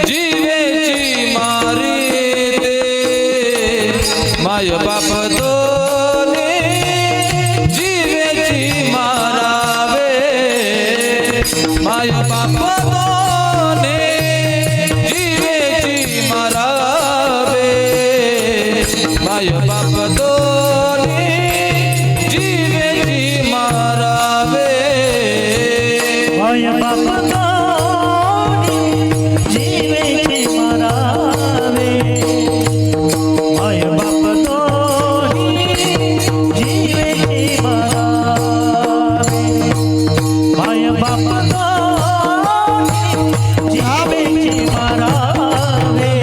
जीवेची मारी ते, माय बाप दोने जीवेची मारावे, माय बाप दोने जीवेची मारावे, माय बाप दोने जीवेची मारावे. माय बाप दोन्ही जीवेची मारावे, माय बाप दोन्ही जीवेची मारावे, माय बाप दोन्ही जीवेची मारावे,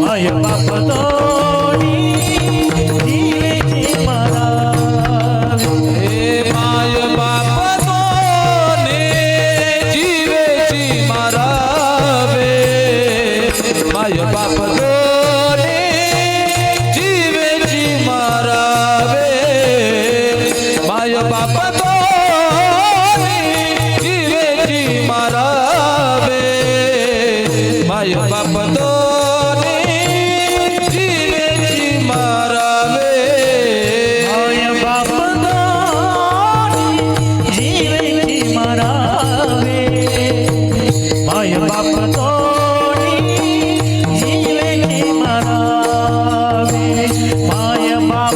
माय बाप दोन्ही जीवेची मारावे. हे माय बाप दोने जीवेची मारावे, माय बाप दोने जीवेची मारावे, माय बाप दोने जीवेची मारावे, माय बाप दोने जीवेची मारावे. माय बाप दोन्ही जीवेची मारावे, माय बाप दोन्ही जीवेची मारावे, माय बाप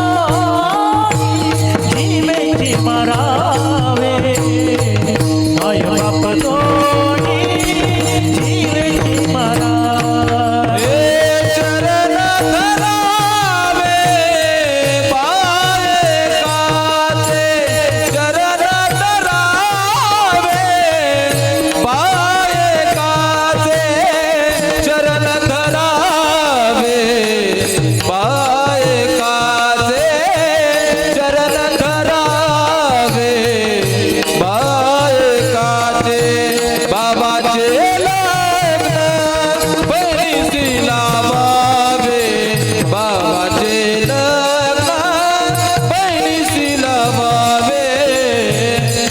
दोन्ही जीवेची मारावे, माय बाप दोन्ही जीवेची मारावे. हे चरण धरावे पाय काचे, चरण धरावे पाय काचे, चरण धरावे पाय काचे, चरण धरावे पाय काचे. बाबाचे लग्न बहिणीशी लावावे, बाबाचे लग्न बहिणीशी लावावे,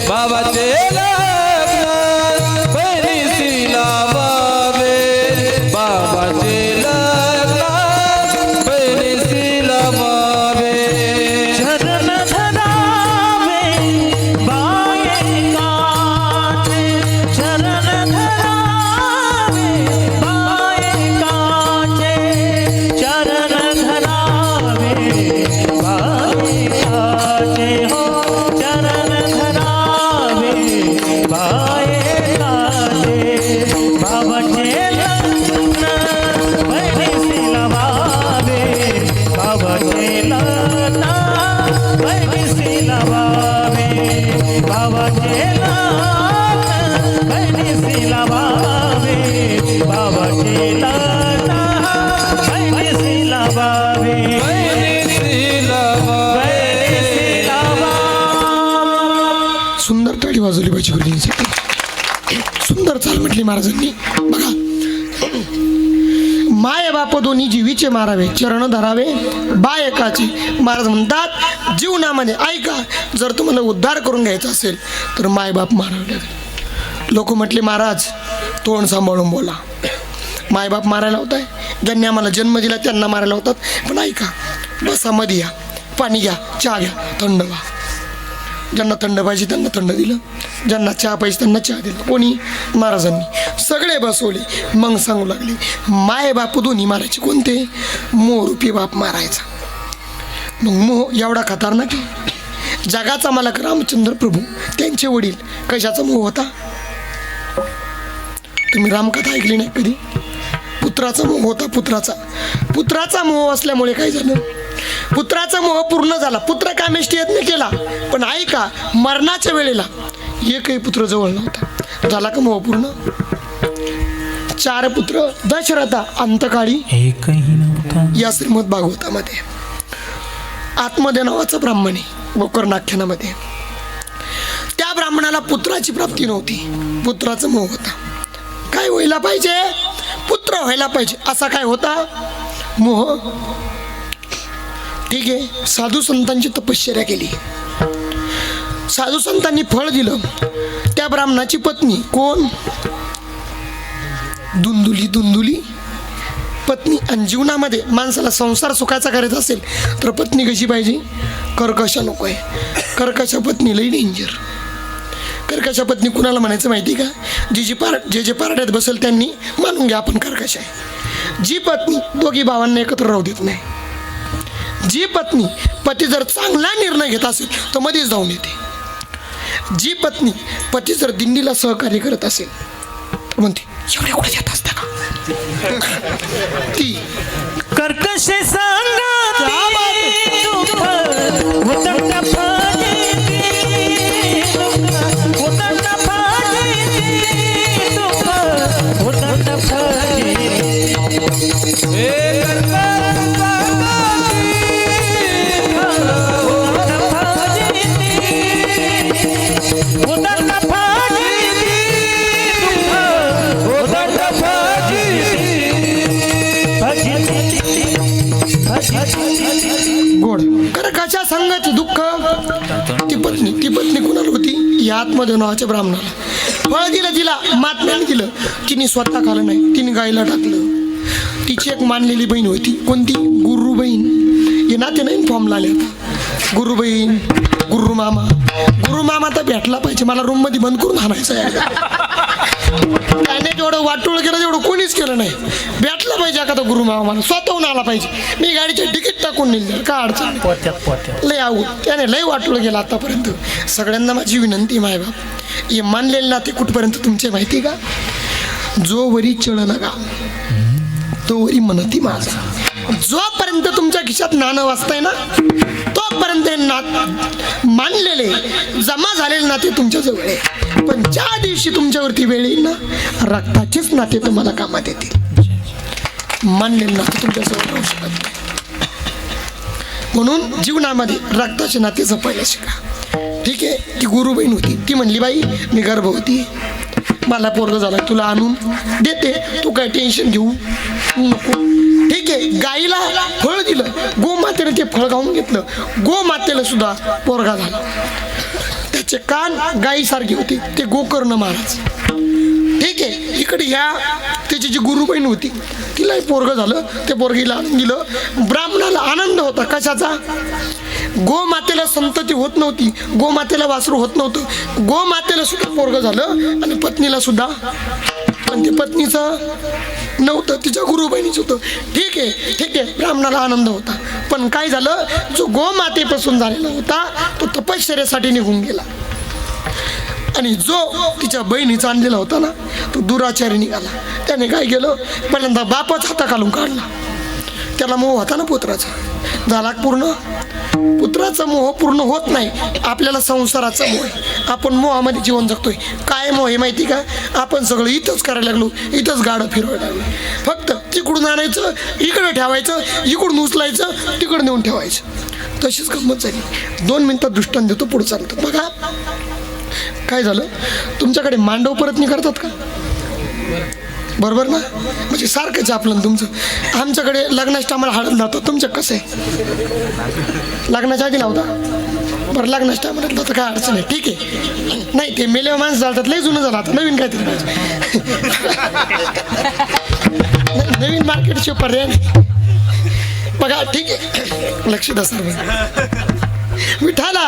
बाबाचे लग्न बहिणीशी लावावे, बाबाचे लग्न बहिणीशी लावावे. चरण धरावे बाये काचे, चरण धरावे बाये काचे, चरण धरावे बाये काचे, हो चरण धरावे बाये काचे. बाबाचे लग्न बहिणीशी लावावे, बाबाचे लग्न बहिणीशी लावावे, बाबाचे लग्न बहिणीशी लावावे, बाबाचे लग्न बहिणीशी लावावे, बहिणीशी लावावे. बहिणीशी लावावे. सुंदर टाळी वाजवली पाहिजे गुरुजींसाठी. सुंदर चाल म्हटली महाराजांनी. बघा, माय बाप दोन्ही जीवीचे मारावे, चरण धरावे बायकाचे. महाराज म्हणतात जीवनामध्ये ऐका, जर तुम्हाला उद्धार करून घ्यायचा असेल तर माय बाप मारावे लागेल. लोक म्हटले महाराज तोंड सांभाळून बोला, मायबाप मारायला होत आहे, ज्यांनी आम्हाला जन्म दिला त्यांना मारायला होतात. पण ऐका, बसा मध्ये या, पाणी घ्या, चहा घ्या, थंड व्हा. ज्यांना थंड पाहिजे त्यांना थंड दिलं, ज्यांना चहा पाहिजे त्यांना चहा दिला. कोणी? महाराजांनी. सगळे बसवले. मग सांगू लागले माय बाप दोन्ही मारायचे. कोणते? मोहरूपी बाप मारायचा. मग मोह एवढा खतरनाक आहे. जगाचा मालक रामचंद्र प्रभू, त्यांचे वडील, कशाचा मोह होता? तुम्ही रामकथा ऐकली नाही कधी? पुत्राचा मोह होता. पुत्राचा मोह असल्यामुळे काय झालं? पुत्राचा मोह पूर्ण झाला. पुत्र कामेष्टी यत्न केला, पण ऐका, मरणाच्या वेळेला एकही पुत्र जवळ नव्हता. झाला का मोह पूर्ण? 4 पुत्र दशरथा अंतकाळी एकही नव्हता. या श्रीमद भागवतामध्ये आत्मदेव नावाचा ब्राह्मण आहे गोकर्ण आख्यानामध्ये. त्या ब्राह्मणाला पुत्राची प्राप्ती नव्हती, पुत्राचा मोह होता. काय व्हायला पाहिजे, पुत्र व्हायला पाहिजे, असा काय होता मोह. ठीक आहे, साधू संतांची तपश्चर्या केली, साधू संतांनी फळ दिलं. त्या ब्राह्मणाची पत्नी कोण, दुंदुली पत्नी. आणि जीवनामध्ये माणसाला संसार सुखाचा करायचा असेल तर पत्नी कशी पाहिजे, कर्कशा नको आहे. कर्कशा पत्नी लई डेंजर. कर्कशा पत्नी कुणाला म्हणायचं माहिती का, जे पारड्यात बसेल त्यांनी मानून घ्या आपण कर्कश आहे. जी पत्नी दोघी भावांना एकत्र राहू देत नाही, जी पत्नी पती जर चांगला निर्णय घेत असेल तर मध्येच जाऊन येते, जी पत्नी पती जर दिंडीला सहकार्य करत असेल तर म्हणते एवढ्या कुठे जात असता का. ती कर्कश सांगती दुःख उदंड फजिती, उदंड फजिती दुःख उदंड फजिती. हे कर्कश उदंड फजिती दुःख उदंड गोड. कर्कशा संघाचे दुःख. ती पत्नी कुणाला होती, या आत्मदेव नावाच्या ब्राह्मणाला. फळ दिलं तिला, महात्म्याने दिलं, तिने स्वतः खाल्लं नाही, तिने गायला टाकलं. तिची एक मानलेली बहीण होती, कोणती, गुरु बहीण. हे नाते नाही फॉर्मला आले आता. गुरु बहीण, गुरु मामा तर भेटला पाहिजे, मला रूम मध्ये बंद करून आणायचं आहे. त्याने जेवढं वाटोळ केलं तेवढं कोणीच केलं नाही. भेटला पाहिजे एखादा गुरु मामा, मला स्वतःहून आला पाहिजे. मी गाडीचे तिकीट टाकून नेलं, का अडचण लय आवड. त्याने लय वाटोळ केलं आतापर्यंत. सगळ्यांना माझी विनंती मायबाप, हे मानलेले नाते कुठपर्यंत तुमचे माहिती का, जो वरी चळ नका तो वरी मनती माझा. जोपर्यंत तुमच्या खिशात नाणं वाजतंय ना तोपर्यंत मानलेले जमा झालेले नाते तुमच्या जवळ आहे. पण ज्या दिवशी तुमच्यावरती वेळ येईल ना, रक्ताचेच नाते तुम्हाला कामात येतील. मानलेले नाते तुमच्या जवळ राहू शकत नाही. म्हणून जीवनामध्ये रक्ताचे नाते जपायला शिका. ठीक आहे, ती गुरुबहीण होती, ती म्हणली बाई मी गर्भवती, मला पोरग झाला, तुला आणून देते, तू काय टेन्शन घेऊ नको. ठीक आहे, गाईला फळ दिलं, गोमातेने ते फळ खाऊन घेतलं, गोमातेला सुद्धा पोरगा झाला. त्याचे कान गाईसारखे होते, ते गोकर्ण महाराज. ठीक आहे, इकडे ह्या त्याची जी गुरुबहीण होती तिलाही पोरग झालं, ते पोरगीला आणून दिलं. ब्राह्मणाला आनंद होता, कशाचा, गोमातेला संतती होत नव्हती, गोमातेला वासरू होत नव्हतं, गोमातेला सुद्धा पोरग झालं आणि पत्नीला सुद्धा. पण ते पत्नीचं नव्हतं, तिच्या गुरुबहिणीच होतं. ठीक आहे, ब्राह्मणाला आनंद होता. पण काय झालं, जो गोमातेपासून झालेला होता तो तपश्चर्यासाठी निघून गेला, आणि जो तिच्या बहिणीचा आणलेला होता ना तो दुराचारी निघाला. त्याने काय केलं, पहिल्यांदा बापाच हाताखालून काढला. त्याला मोह होता ना पुत्राचा, झाला पूर्ण. पुत्राचा मोह पूर्ण होत नाही, आपल्याला संसाराचा मोह आहे. आपण मोहामध्ये जीवन जगतोय. काय मोह आहे माहिती का, आपण सगळं इथंच करायला लागलो, इथंच गाडं फिरवायला लागलो. फक्त तिकडून आणायचं, इकडं ठेवायचं, इकडून उचलायचं, तिकडं नेऊन ठेवायचं. तशीच गंमत झाली. 2 मिनिटात दृष्टांत देतो, पुढे चालतं बघा. काय झालं, तुमच्याकडे मांडव परतणी करतात का, बरोबर ना, म्हणजे सारखंच आपलं तुमचं. आमच्याकडे लग्नाच्या टायमाला हळद लावतो, तुमचं कसं आहे, लग्नाच्या आधी लावता, बरं लग्नाच्या टायमाला लावतं, काय अडचण आहे. ठीक आहे, नाही ते मेले माणसं चालतात, लय जुनं झालं, आता नवीन काहीतरी पाहिजे. नवीन मार्केटचे पर्याय नाही बघा. ठीक आहे, लक्ष द्या सर्व. विठाला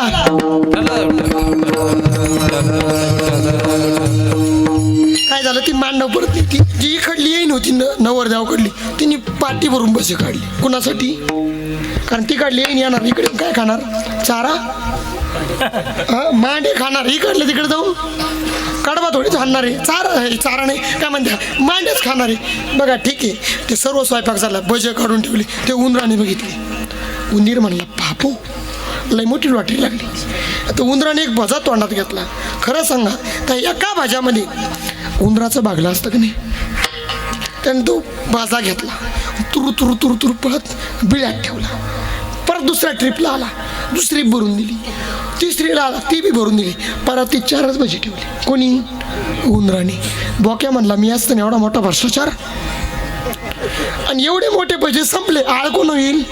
काय झालं, ती मांडव परत ती जी इकडली येईन होती नवरदेवाकडली, तिने पाठी भरून बसे काढली. कुणासाठी, कारण तिकडली येईन येणार, इकडे काय खाणार, चारा मांडे खाणार, इकडले तिकडे जाऊन कडबा थोडीच आणणार आहे, चारा नाही काय म्हणते, मांडेच खाणार आहे. बघा ठीक आहे, ते सर्व स्वयंपाक झाला, भजे काढून ठेवली. ते उंदराने बघितले, उंदीर म्हणला बापू लय मोठी लॉटरी लागली. आता उंदराने एक भजा तोंडात घेतला. खरं सांगा तर एका भाज्यामध्ये उंदराचं भागलं असतं का नाही, त्याने तो बाजा घेतला, तुरु तुरु तुरु तुरु पळत बिळ्यात ठेवला. परत दुसऱ्या ट्रिपला आला, दुसरी भरून दिली. तिसरीला आला, ती बी भरून दिली. परत ती 4च भजी ठेवली. कोणी? उंदराने. बोक्या म्हणला मी असताना एवढा मोठा भ्रष्टाचार, आणि एवढे मोठे भजे संपले, आळ कोण होईल?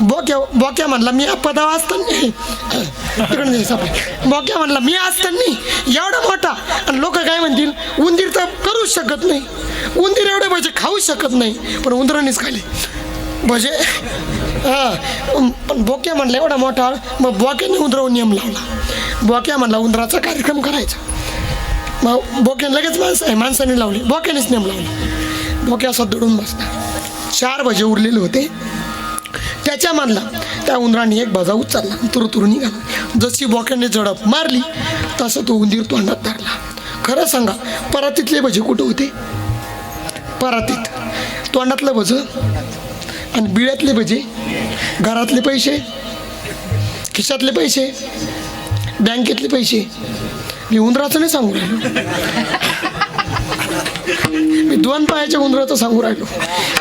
बोक्या म्हणला मी पदावा असताना बोक्या म्हणला मी असताना एवढा मोठा, आणि लोक काय म्हणतील? उंदीर तर करूच शकत नाही, उंदीर एवढे भजे खाऊ शकत नाही, पण उंदरानेच खाल्ले भजे. पण बोक्या म्हणला एवढा मोठा. मग बोक्याने उंदरावर नियम लावला. बोक्या म्हणला उंदराचा कार्यक्रम करायचा. मग बोक्याने लगेच माणसाने लावली, बोक्यानेच नियम लावला. बोक्या असा दडून बसला. 4 भजे उरलेले होते, त्याच्यामधला त्या उंदराने एक भजा उचलला, तुरतुरू निघाला. जशी बोक्याने झडप मारली तसं तो उंदीर तोंडात धरला. खरं सांगा, परातीतले भजे कुठं होते? परातीत. तोंडातलं भजं आणि बिळ्यातले भजे, घरातले पैसे, खिशातले पैसे, बँकेतले पैसे. मी उंदराचं नाही सांगू राहिलो, मी 2 पायाच्या उंदराचं सांगू राहिलो.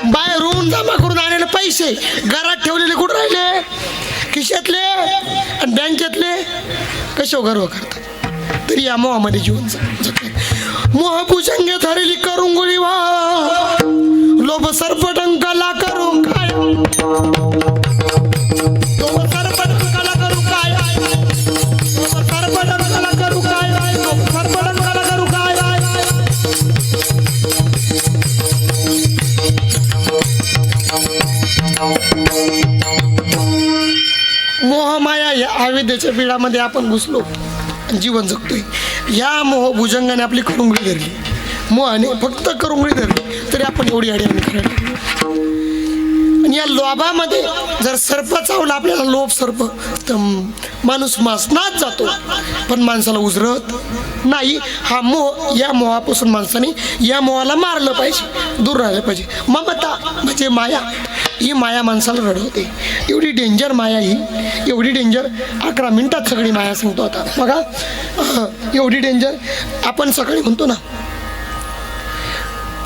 बाहेरून जमा करून आणलेले पैसे घरात ठेवलेले कुठं राहिले? खिशातले आणि बँकेतले. कसे गर्व करतात, तरी या मोहामध्ये जीवन जगतात. मोह भुजंगे धरली करुंगुळी वा, लोभ सर्पडंकाला करू काय, लोभ सर्पडंकाला करू काय, लोभ सर्पडंकाला करू काय, लोभ सर्पडंकाला करू काय. मोहमाया या आविद्याच्या पिढामध्ये आपण घुसलो, जीवन जगतोय. या मोह भुजंगाने आपली करुंगळी धरली, मोहाने फक्त करुंगळी धरली, तरी आपण एवढी अडचणी करायला. आणि या लोभामध्ये जर सर्प चावला आपल्याला, लोभ सर्प, तर माणूस मासनात जातो, पण माणसाला उजरत नाही. हा मोह, या मोहापासून माणसाने या मोहाला मारलं पाहिजे, दूर राहिलं पाहिजे. ममता म्हणजे माया, ही माया माणसाला रडवते. एवढी डेंजर माया ही, एवढी डेंजर. 11 मिनिटात सगळी माया सांगतो आता बघा. एवढी डेंजर. आपण सकाळी म्हणतो ना,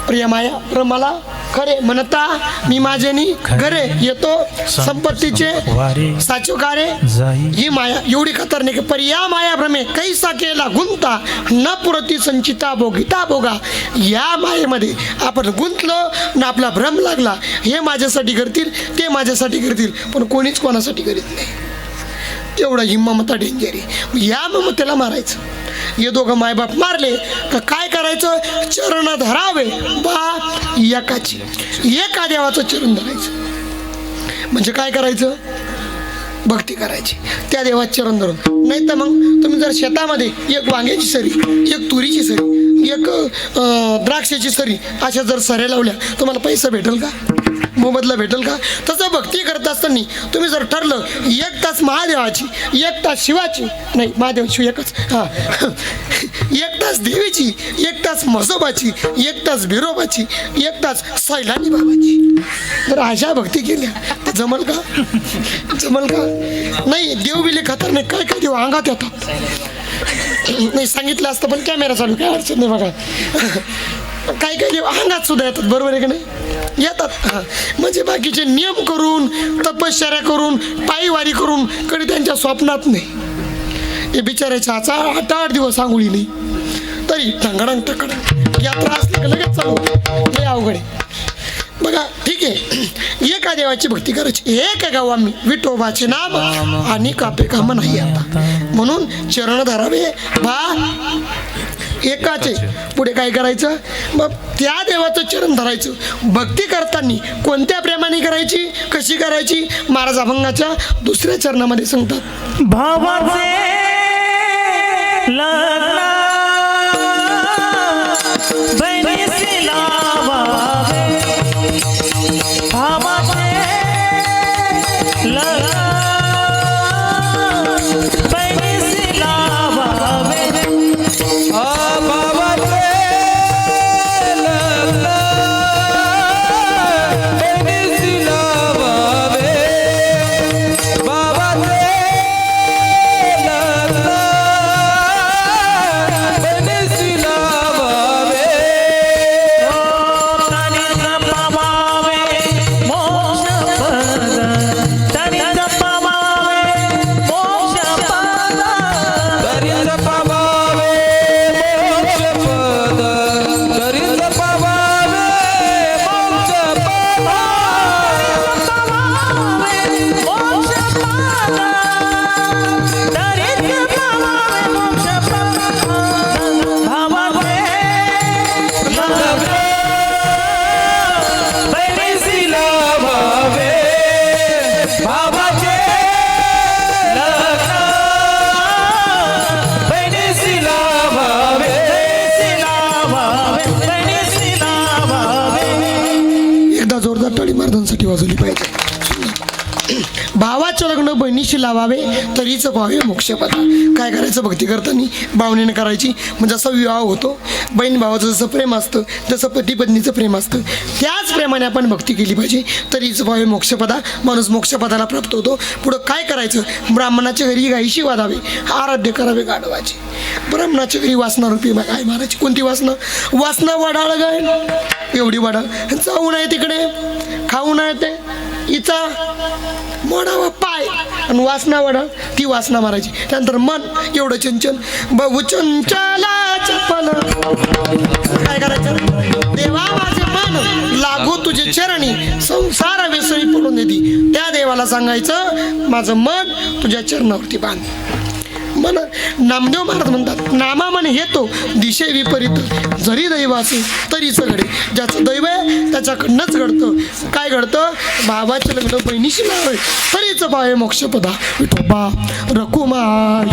प्रिय माया प्रमाला खरे म्हणता मी माझेनी घरे येतो, संपत्तीचे साचुकारे. ही माया एवढी खतरनाक आहे. पर या माया भ्रमे कैसा केला गुंता, न पुरती संचिता भोगिता भोगा. या मायेमध्ये आपण गुंतलो ना, आपला भ्रम लागला. हे माझ्यासाठी करतील, ते माझ्यासाठी करतील, पण कोणीच कोणासाठी करीत नाही. एवढा ही ममता डेंजर आहे. या ममतेला मारायचं. हे दोघं मायबाप मारले तर काय करायचं? चरण धरावे बा एकाची, एका देवाचं चरण धरायचं. म्हणजे काय करायचं? भक्ती करायची त्या देवाचं चरण धरून. नाही तर मग तुम्ही जर शेतामध्ये एक वांग्याची सरी, एक तुरीची सरी, एक द्राक्षाची सरी, अशा जर सऱ्या लावल्या, तुम्हाला पैसा भेटेल का? मोबदला भेटेल का? तसं भक्ती करत असताना तुम्ही जर ठरलं 1 तास महादेवाची, 1 तास शिवाची, नाही महादेव शिव एकच, हां 1 तास देवीची, 1 तास म्हसोबाची, 1 तास बिरोबाची, 1 तास सैलानी बाबाची, जर अशा भक्ती केल्या तर जमल का? जमल का? नाही. देव बिले खतरनाक, काय काय देव अंगात येतात. नाही सांगितलं असतं, पण कॅमेरा चालू, काय अडचण नाही बघा. काही काही देव अंगात सुद्धा येतात, बरोबर आहे का नाही? येतात. हां म्हणजे बाकीचे नियम करून, तपश्चर्या करून, पायीवारी करून कधी त्यांच्या स्वप्नात नाही. हे बिचारायच्या 8-8 दिवस आंघोळी नाही, तरी टंगडंग टकडंग यात्रा असली का लगेच चालू, लय अवघड आहे. बघा ठीक आहे, एका देवाची भक्ती करायची. एक गाव आम्ही विठोबाचे नाम आणि कापे काम नाही आता, म्हणून चरण धरावे बा एकाचे. पुढे काय करायचं? मग त्या देवाचं चरण धरायचं. भक्ती करताना कोणत्या प्रेमाने करायची, कशी करायची? महाराज अभंगाच्या 2ऱ्या चरणामध्ये सांगतात. भावाचे लग्न बहिणीशी लावावे, भावाचे लग्न बहिणीशी लावावे. बाबाचे लग्न बहिणीशी लावावे, बाबाचे लग्न टाळी महाराजांसाठी वाजवली पाहिजे. भावाचं लग्न बहिणीशी लावावे तरीच पाहावे मोक्षपदा. काय करायचं भक्ती करताना भावनेनं करायची. म्हणजे जसा विवाह होतो बहीण भावाचं जसं प्रेम असतं तसं पती पत्नीचं प्रेम असतं त्याच प्रेमाने आपण भक्ती केली पाहिजे तरीच पाहावे मोक्षपदा. माणूस मोक्षपदाला प्राप्त होतो. पुढं काय करायचं? ब्राह्मणाच्या घरी गायीशी वाधावे आराध्य करावे गाढवाचे. ब्राह्मणाच्या घरी वासना रूपी काय मारायची? कोणती वासना? वासना वडाळ गाय एवढी वडाळ. जाऊ नये तिकडे खाऊ नये ते हिचा मोडावा पाय आणि वासना वडा ती वासना मारायची. त्यानंतर मन एवढं चंचल बहु चंचला चपल. काय करायचं? देवा माझे मन लागू तुझे चरणी संसार वेसळी पडून देती. त्या देवाला सांगायचं माझं मन तुझ्या चरणावरती बांध. मन नामदेव महाराज म्हणतात नामा मन येतो दिशे विपरीत जरी दैव असेल तरीच घडे. ज्याचं दैव आहे त्याच्याकडनंच घडतं. काय घडतं? भावाचे लग्न बहिणीशी लावावे तरीच पाहे मोक्षपदा. विठोबा रकुमाई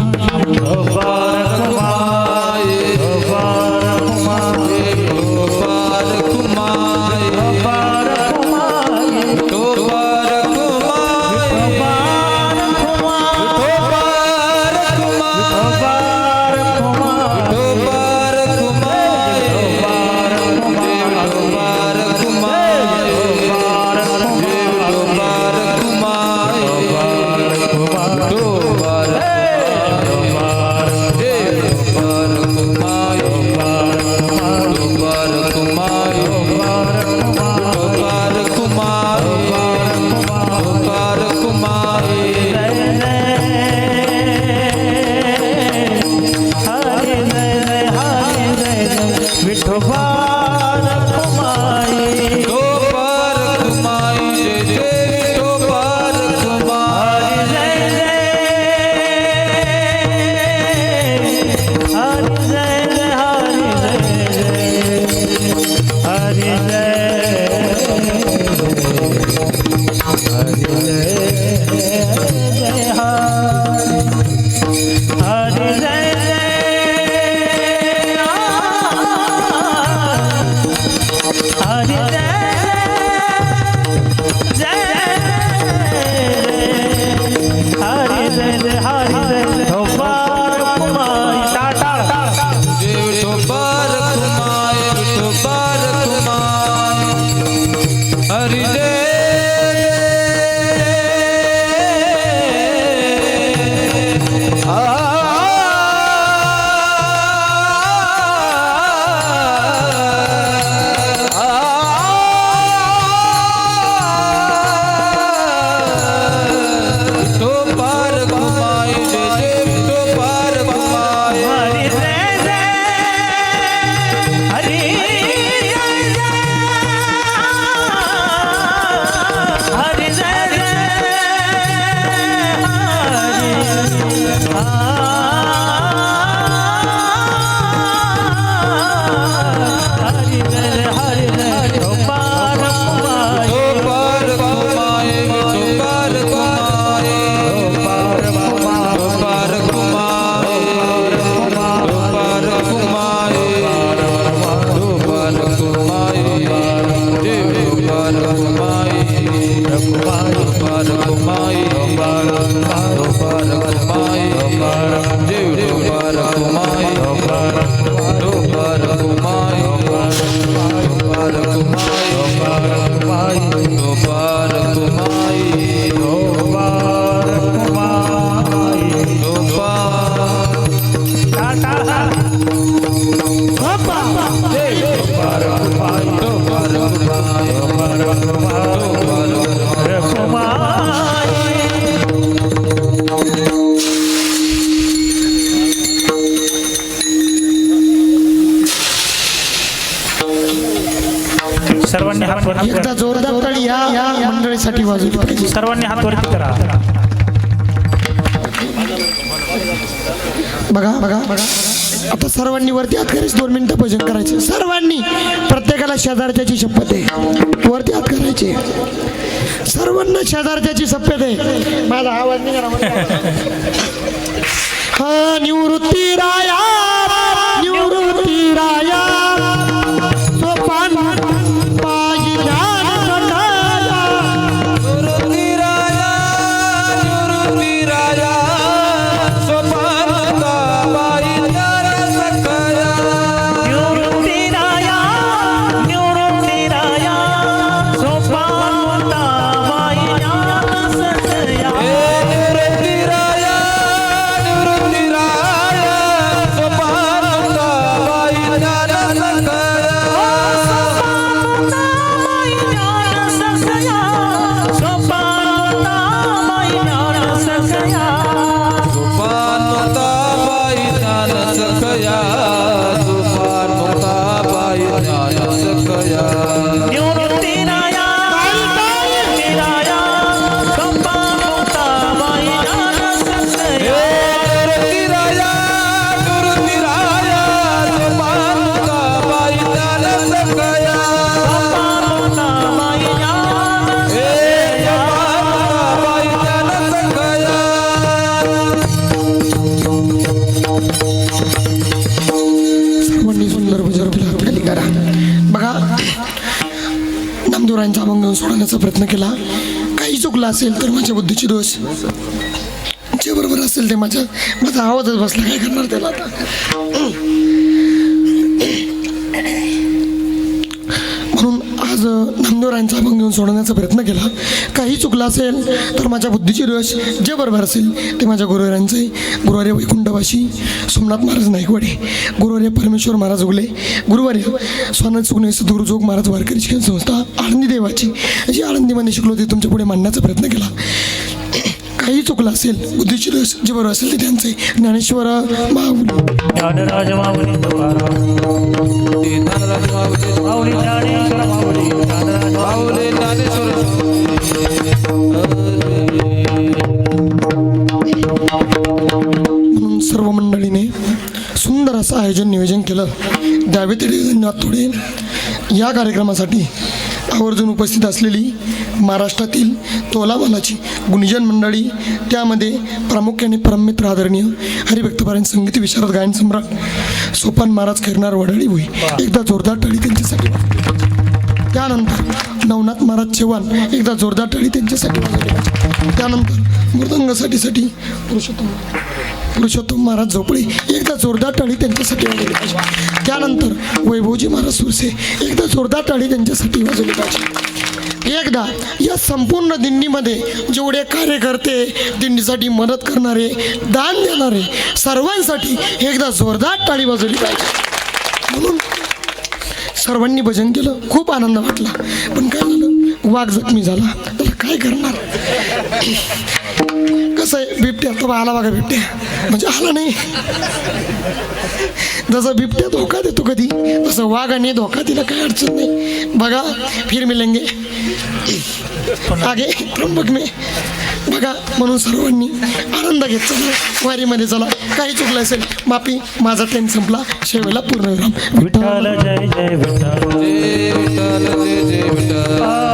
सर्वांनी हात वरती एकदा करा. जोरदार टाळी या मंडळीसाठी वाजवली पाहिजे. सर्वांनी हात वरती करा. बघा बघा बघा आता सर्वांनी वरती हात करायचे. 2 मिनिटं भजन करायचे. सर्वांनी प्रत्येकाला शेजारच्याची शपथ आहे. वरती हात करायचे. सर्वांना शेजारच्याची शपथ आहे. माझा आवाज निघाला. हा निवृत्ती राया निवृत्ती राया सोपान पायी ध्यान करणारा केला. काही चुकलं असेल तर माझ्या बुद्धीची दोष, जे बरोबर असेल ते माझा आवाजच बसला, काय करणार त्याला आता. म्हणून आज नामदेवरायांचा अभंग घेऊन सोडवण्याचा प्रयत्न केला. काही चुकलं असेल तर माझ्या बुद्धीची दोष, जे बरोबर असेल ते माझ्या गुरुवारांचे. गुरुवारे वैकुंठवासी सोमनाथ महाराज नाईकवाडे, गुरुवारे परमेश्वर महाराज उगले, गुरुवारे स्वानंद सुगणे सद्गुरू जोग महाराज वारकरी शिक्षण संस्था आळंदी देवाची, जी आळंदीमध्ये शिकलो ते तुमच्या पुढे मांडण्याचा प्रयत्न केला. काही चुकलं असेल, बुद्धीची दोष, जे बरोबर असेल ते त्यांचे. ज्ञानेश्वर माऊली, ज्ञानराज माऊली तुकाराम, ज्ञानराज माऊली, माऊली ज्ञानेश्वर माऊली, ज्ञानराज माऊली ज्ञानेश्वर. म्हणून सर्व मंडळीने सुंदर असं आयोजन नियोजन केलं. द्यावे तेवढे धन्यवाद थोडे. या कार्यक्रमासाठी आवर्जून उपस्थित असलेली महाराष्ट्रातील तोलामालाची गुणीजन मंडळी, त्यामध्ये प्रामुख्याने परममित्र आदरणीय हरिभक्तपारायण संगीत विशारद गायन सम्राट सोपान महाराज खैरनार वडाळी भुई, एकदा जोरदार टाळी त्यांच्यासाठी. त्यानंतर नवनाथ महाराज चव्हाण, एकदा जोरदार टाळी त्यांच्यासाठी वाजवली पाहिजे. त्यानंतर मृदंगासाठी पुरुषोत्तम महाराज झोपळे, एकदा जोरदार टाळी त्यांच्यासाठी वाजवली पाहिजे. त्यानंतर वैभवजी महाराज सुरसे, एकदा जोरदार टाळी त्यांच्यासाठी वाजवली पाहिजे. एकदा या संपूर्ण दिंडीमध्ये जेवढे कार्यकर्ते, दिंडीसाठी मदत करणारे, दान देणारे, सर्वांसाठी एकदा जोरदार टाळी वाजवली पाहिजे. म्हणून सर्वांनी भजन केलं, खूप आनंद वाटला. पण काय झालं, वाघ जखमी झाला, त्याला काय करणार. कसं आहे, बिबट्या तो आला बघा, बिबट्या म्हणजे आला नाही. जसं बिबट्या धोका देतो कधी, तसं वाघाने धोका दिला, काही अडचण नाही. बघा, फिर मिलेंगे आगे त्र्यंबक में. बघा, म्हणून सर्वांनी आनंद घेत चला, वारीमध्ये चला. काही चुकलं असेल माफी, माझा टाइम संपला. शेवेला पूर्ण विराम. विठ्ठल जय जय विठ्ठल, जय विठ्ठल, जय जय विठ्ठल.